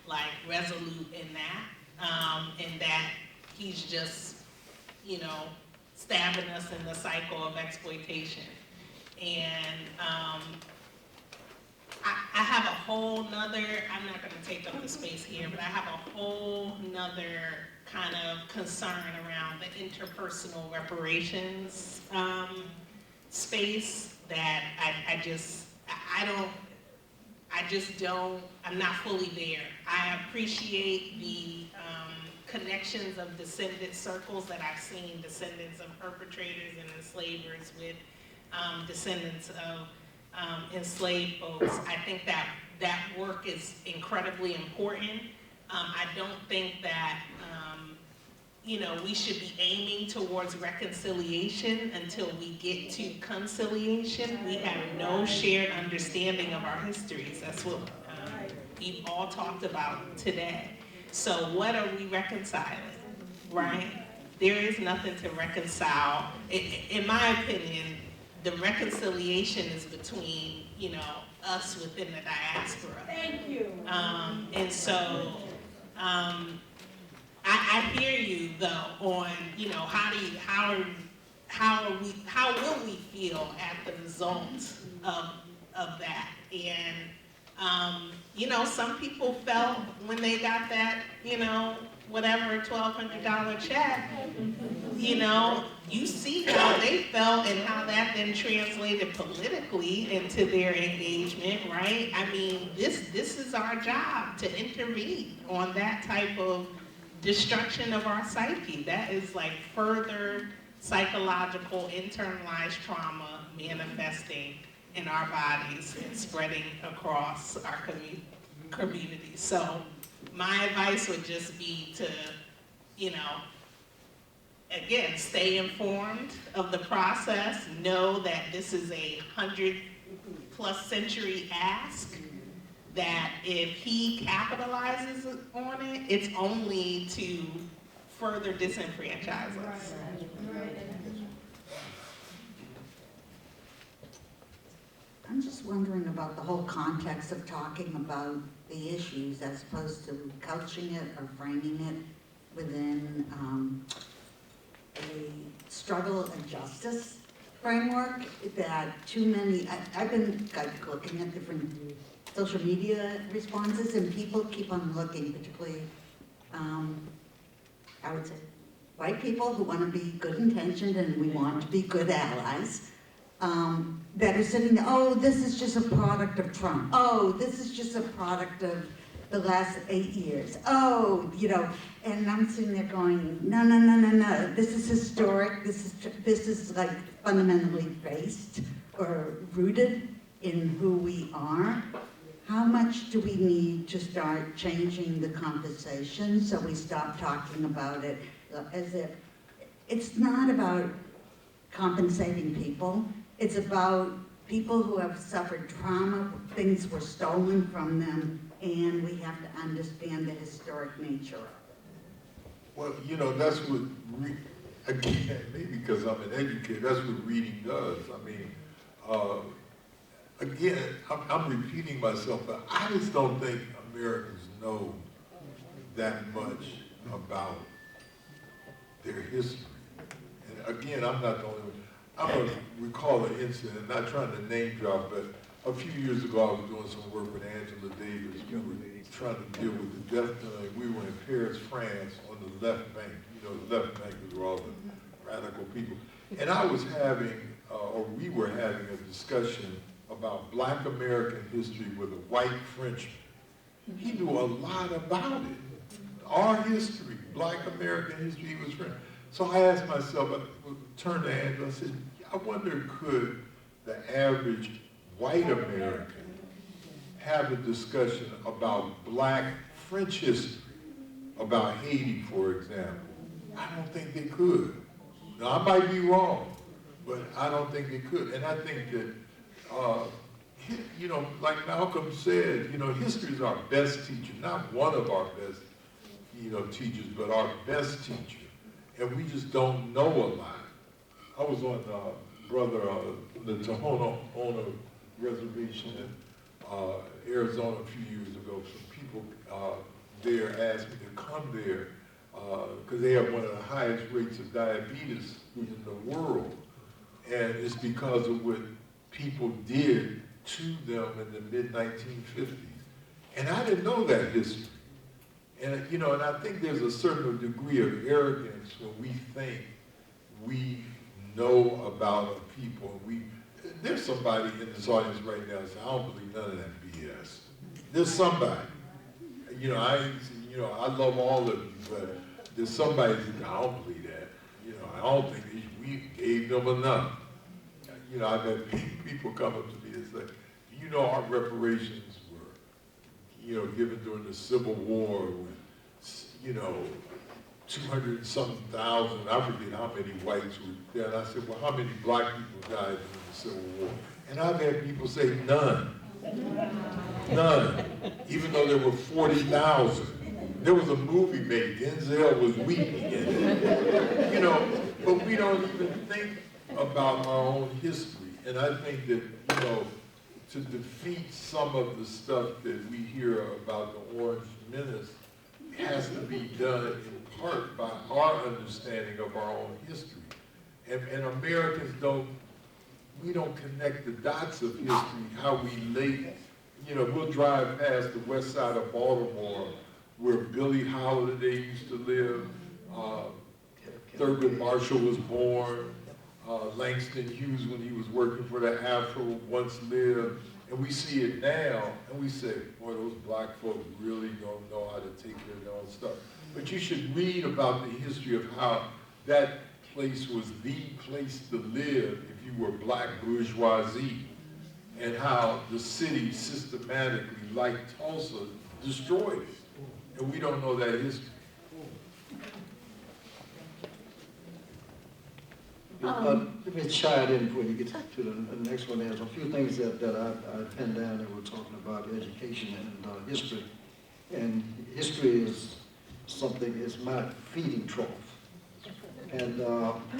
like resolute in that he's just, you know, stabbing us in the cycle of exploitation. And I have a whole nother, I'm not gonna take up the space here, but I have a whole nother kind of concern around the interpersonal reparations space that I'm not fully there. I appreciate the connections of descendant circles that I've seen, descendants of perpetrators and enslavers with descendants of enslaved folks. I think that that work is incredibly important. I don't think that, we should be aiming towards reconciliation until we get to conciliation. We have no shared understanding of our histories. That's what we've all talked about today. So what are we reconciling, right? There is nothing to reconcile. In my opinion, the reconciliation is between, us within the diaspora. Thank you. And so, I hear you though on, how will we feel at the result of that? And, some people felt when they got that, whatever $1,200 check, you see how they felt and how that then translated politically into their engagement, right? I mean, this is our job, to intervene on that type of destruction of our psyche. That is like further psychological internalized trauma manifesting in our bodies and spreading across our community. So my advice would just be to, again, stay informed of the process, know that this is a 100+ century ask, that if he capitalizes on it, it's only to further disenfranchise us. I'm just wondering about the whole context of talking about the issues as opposed to couching it or framing it within a struggle and justice framework that too many, I've been looking at different social media responses and people keep on looking, particularly, I would say, white people who want to be good intentioned and we want to be good allies, that are sitting there, oh, this is just a product of Trump. Oh, this is just a product of the last 8 years. Oh, and I'm sitting there going, no, no, no, no, no. This is historic. This is like fundamentally based or rooted in who we are. How much do we need to start changing the conversation so we stop talking about it as if it's not about compensating people. It's about people who have suffered trauma, things were stolen from them, and we have to understand the historic nature of it. Well, that's what, again, maybe because I'm an educator, that's what reading does. I mean, again, I'm repeating myself, but I just don't think Americans know that much about their history. And again, I'm not the only one. I'm going to recall an incident, not trying to name drop, but a few years ago I was doing some work with Angela Davis. We were trying to deal with the death penalty. We were in Paris, France, on the left bank. The left bankers were all the radical people. And I was having, or we were having a discussion about Black American history with a white Frenchman. He knew a lot about it. Our history, Black American history, he was French. So I asked myself, I turned to Angela, I said, I wonder could the average white American have a discussion about Black French history, about Haiti, for example? I don't think they could. Now, I might be wrong, but I don't think they could. And I think that, like Malcolm said, history is our best teacher, not one of our best, teachers, but our best teacher. And we just don't know a lot. I was on the Tohono Reservation in Arizona a few years ago. Some people there asked me to come there because they have one of the highest rates of diabetes in the world. And it's because of what people did to them in the mid-1950s. And I didn't know that history. And, and I think there's a certain degree of arrogance when we think we know about a people. There's somebody in this audience right now that says, I don't believe none of that BS. There's somebody. I love all of you, but there's somebody that says, I don't believe that. I don't think we gave them enough. I've had people come up to me and say, our reparations were you know, given during the Civil War with, you know, 200-something thousand, I forget how many whites were there. And I said, well, how many black people died during the Civil War? And I've had people say none. None. Even though there were 40,000. There was a movie made, Denzel was weeping in it. You know, but we don't even think about our own history. And I think that, you know, to defeat some of the stuff that we hear about the Orange Menace has to be done in part by our understanding of our own history. And Americans we don't connect the dots of history, how we late, you know, we'll drive past the west side of Baltimore where Billie Holiday used to live, Thurgood Marshall was born, Langston Hughes, when he was working for the Afro, once lived, and we see it now, and we say, boy, those black folks really don't know how to take care of their own stuff. But you should read about the history of how that place was the place to live if you were black bourgeoisie, and how the city systematically, like Tulsa, destroyed it. And we don't know that history. Let me chime in before you get to the next one. There's a few things that I penned down that we're talking about education and history. And history is something, it's my feeding trough. And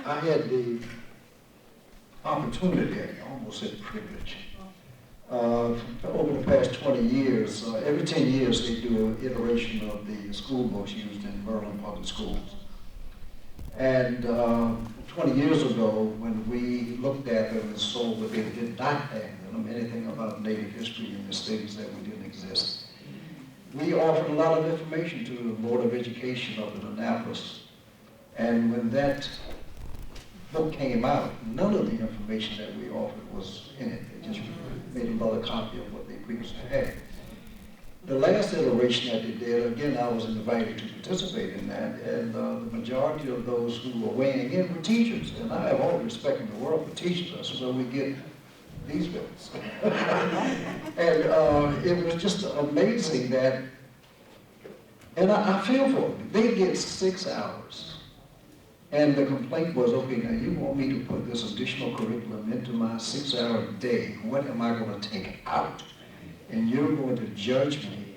I had the opportunity, I almost said privilege, over the past 20 years, every 10 years they do an iteration of the school books used in Maryland public schools. And 20 years ago, when we looked at them and saw what they did not have in them, anything about Native history in the states that we didn't exist, we offered a lot of information to the Board of Education up in Annapolis. And when that book came out, none of the information that we offered was in it. It just made another copy of what they previously had. The last iteration that they did, again, I was invited to participate in that, and the majority of those who were weighing in were teachers. And I have all the respect in the world for teachers. That's where we get these bills. And it was just amazing that, and I feel for them. They get 6 hours. And the complaint was, okay, now you want me to put this additional curriculum into my 6-hour day. What am I going to take out? And you're going to judge me,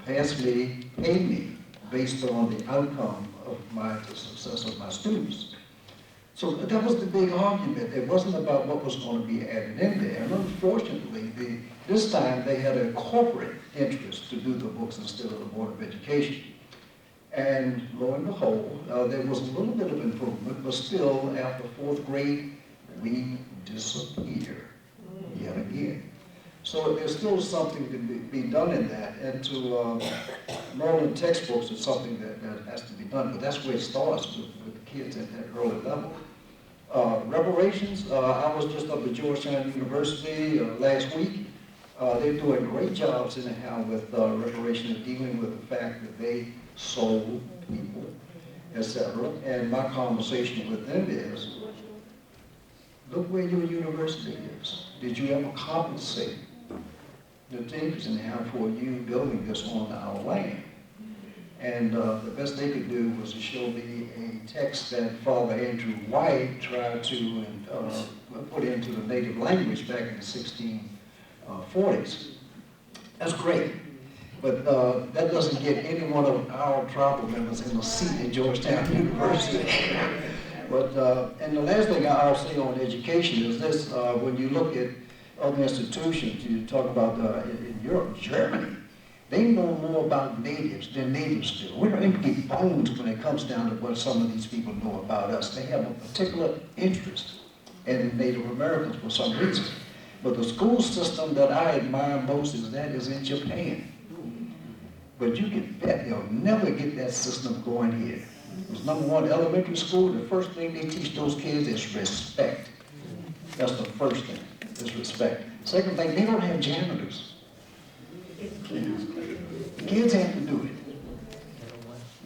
pass me, pay me, based on the outcome of the success of my students. So that was the big argument. It wasn't about what was going to be added in there. And unfortunately, this time they had a corporate interest to do the books instead of the Board of Education. And lo and behold, there was a little bit of improvement, but still, after 4th grade, we disappear yet again. So there's still something to be done in that, and to Maryland textbooks is something that has to be done, but that's where it starts with the kids at that early level. Reparations, I was just up at Georgetown University last week. They're doing great jobs anyhow with reparations, dealing with the fact that they sold people, etc. And my conversation with them is, look where your university is. Did you ever compensate the teachers anyhow for you building this on our land? And the best they could do was to show me a text that Father Andrew White tried to put into the native language back in the 1640s. That's great. But that doesn't get any one of our tribal members in a seat at Georgetown University. But, and the last thing I'll say on education is this, when you look at other institutions, you talk about in Europe, Germany, they know more about natives than natives do. We're empty bones when it comes down to what some of these people know about us. They have a particular interest in Native Americans for some reason. But the school system that I admire most is in Japan. But you can bet they'll never get that system going here. Because #1, elementary school, the first thing they teach those kids is respect. That's the first thing, is respect. Second thing, they don't have janitors. Kids have to do it.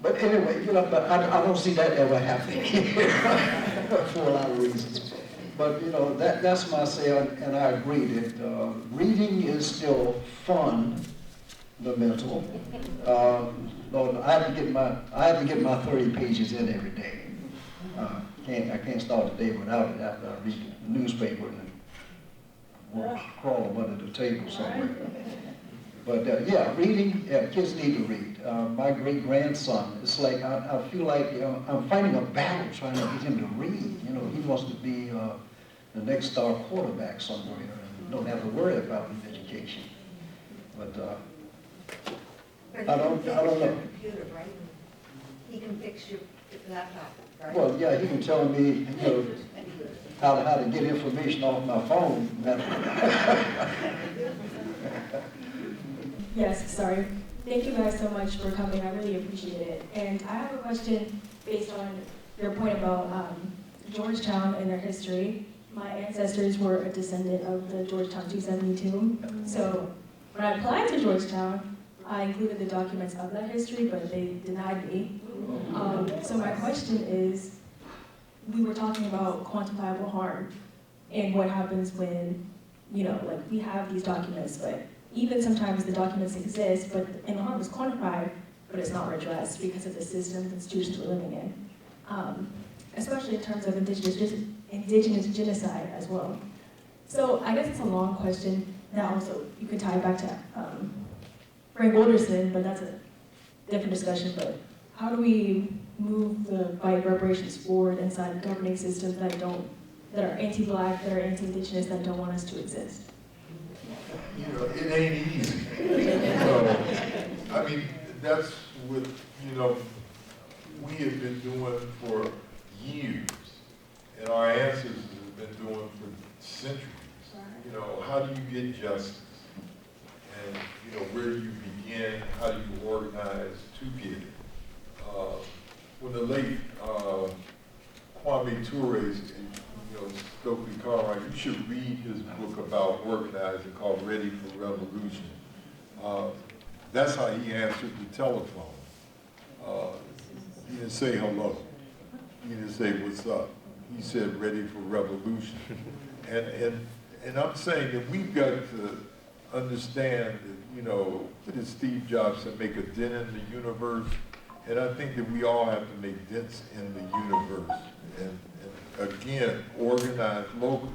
But anyway, you know, but I don't see that ever happening here for a lot of reasons. But you know, that's my say, and I agree that reading is still fun lamentable. Lord, I have to get my 30 pages in every day. I can't start the day without it after I read the newspaper and crawl them under the table somewhere. But yeah, reading, kids need to read. My great-grandson, it's like, I feel like I'm fighting a battle trying to get him to read. You know, he wants to be the next star quarterback somewhere and don't have to worry about his education. But I don't know. Computer, right? He can fix your laptop, right? Well, yeah, he can tell me, you know, how to get information off my phone. Yes, sorry. Thank you guys so much for coming. I really appreciate it. And I have a question based on your point about Georgetown and their history. My ancestors were a descendant of the Georgetown 272. So when I applied to Georgetown, I included the documents of that history, but they denied me. So my question is, we were talking about quantifiable harm and what happens when, you know, like we have these documents, but even sometimes the documents exist, and the harm is quantified, but it's not redressed because of the systems and institutions we're living in, especially in terms of indigenous genocide as well. So I guess it's a long question. Now also, you could tie it back to Frank Wilderson, but that's a different discussion. But how do we move the fight of reparations forward inside governing systems that are anti-Black, that are anti-Indigenous, that don't want us to exist? You know, it ain't easy. So, I mean, that's what, you know, we have been doing for years, and our ancestors have been doing for centuries. You know, how do you get justice? And, you know, where do you begin? How do you organize to get it? When the late Kwame Toure's, you know, Stokely-Cartwright, you should read his book about organizing called Ready for Revolution. That's how he answered the telephone. He didn't say hello. He didn't say what's up. He said ready for revolution. And I'm saying that we've got to understand that, you know, what did Steve Jobs say, make a dent in the universe? And I think that we all have to make dents in the universe. And again, organize locally.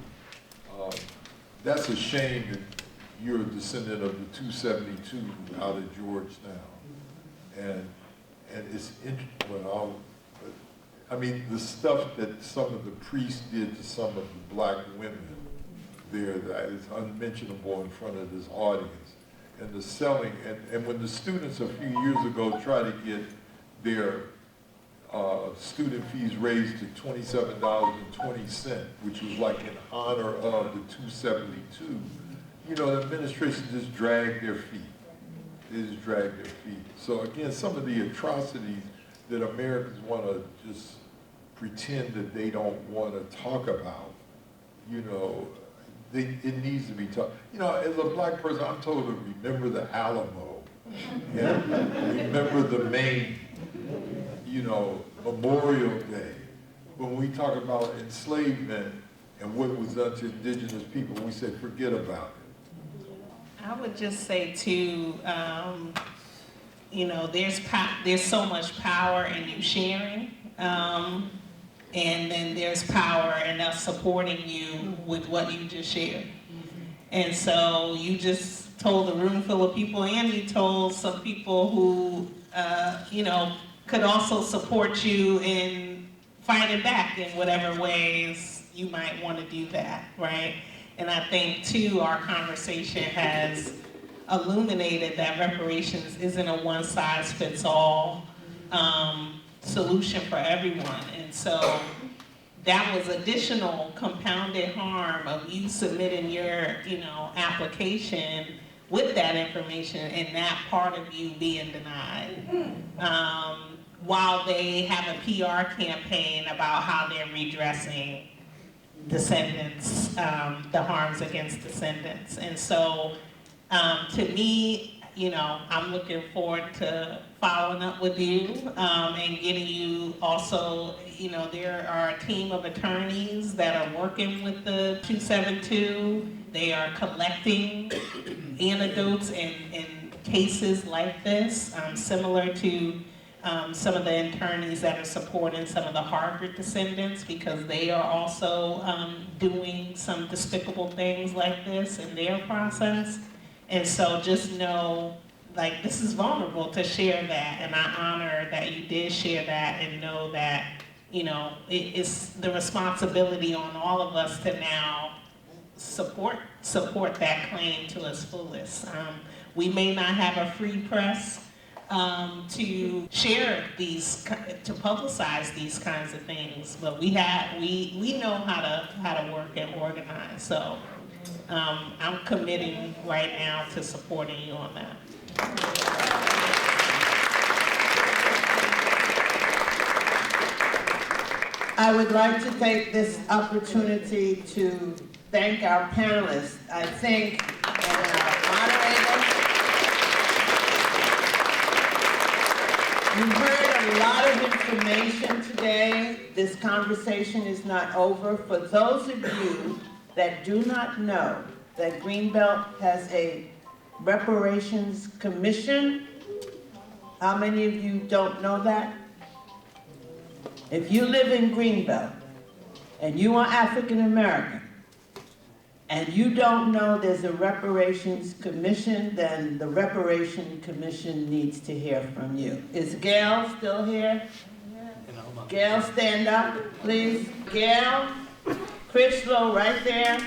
That's a shame that you're a descendant of the 272 out of Georgetown. And it's well, I mean, the stuff that some of the priests did to some of the Black women there, that is unmentionable in front of this audience. And the selling, and when the students a few years ago tried to get their student fees raised to $27.20, which was like in honor of the 272, you know, the administration just dragged their feet. They just dragged their feet. So again, some of the atrocities that Americans want to just pretend that they don't want to talk about, you know, it needs to be talked. You know, as a Black person, I'm told to remember the Alamo, and remember the Maine, you know, Memorial Day. When we talk about enslavement and what was done to indigenous people, we say forget about it. I would just say too, you know, there's so much power in you sharing, and then there's power in us supporting you with what you just shared. And so you just told a room full of people, and you told some people who, you know, could also support you in fighting back in whatever ways you might want to do that, right? And I think, too, our conversation has illuminated that reparations isn't a one-size-fits-all solution for everyone. And so that was additional compounded harm of you submitting your, you know, application with that information and that part of you being denied. While they have a PR campaign about how they're redressing descendants, the harms against descendants. And so, to me, you know, I'm looking forward to following up with you and getting you also, you know, there are a team of attorneys that are working with the 272. They are collecting anecdotes and cases like this, similar to some of the attorneys that are supporting some of the Harvard descendants, because they are also doing some despicable things like this in their process. And so just know, like, this is vulnerable to share that, and I honor that you did share that, and know that, you know, it's the responsibility on all of us to now support that claim to its fullest. We may not have a free press to share these, to publicize these kinds of things, but we know how to work and organize. So I'm committing right now to supporting you on that. I would like to take this opportunity to thank our panelists. I think, and our moderators. You heard a lot of information today. This conversation is not over. For those of you that do not know that Greenbelt has a Reparations Commission, how many of you don't know that? If you live in Greenbelt and you are African American and you don't know there's a Reparations Commission, then the Reparation Commission needs to hear from you. Is Gail still here? Gail, stand up, please. Gail Critchlow, right there,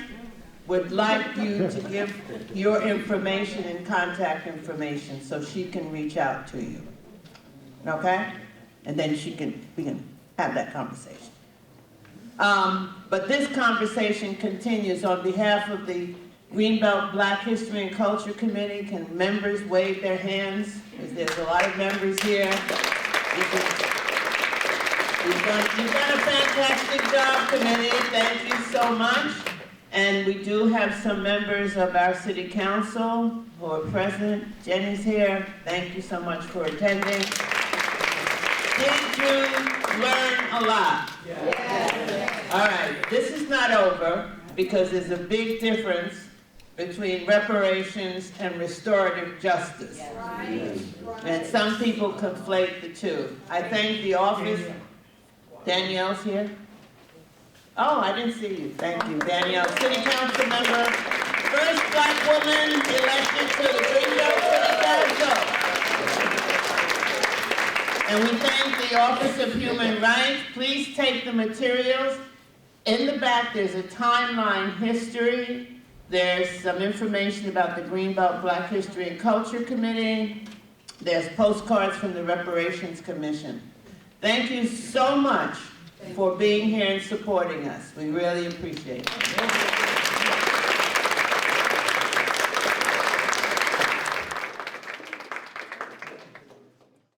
would like you to give your information and contact information so she can reach out to you. Okay? And then we can have that conversation. But this conversation continues. On behalf of the Greenbelt Black History and Culture Committee, can members wave their hands? Because there's a lot of members here. You've done a fantastic job, committee. Thank you so much. And we do have some members of our city council who are present. Jenny's here. Thank you so much for attending. Did you learn a lot? Yes. All right, this is not over because there's a big difference between reparations and restorative justice. Yes. And some people conflate the two. I thank the office. Danielle's here. Oh, I didn't see you. Thank you, Danielle. City council member, first black woman elected to the Greenbelt City Council. And we thank the Office of Human Rights. Please take the materials. In the back, there's a timeline history. There's some information about the Greenbelt Black History and Culture Committee. There's postcards from the Reparations Commission. Thank you so much for being here and supporting us. We really appreciate it.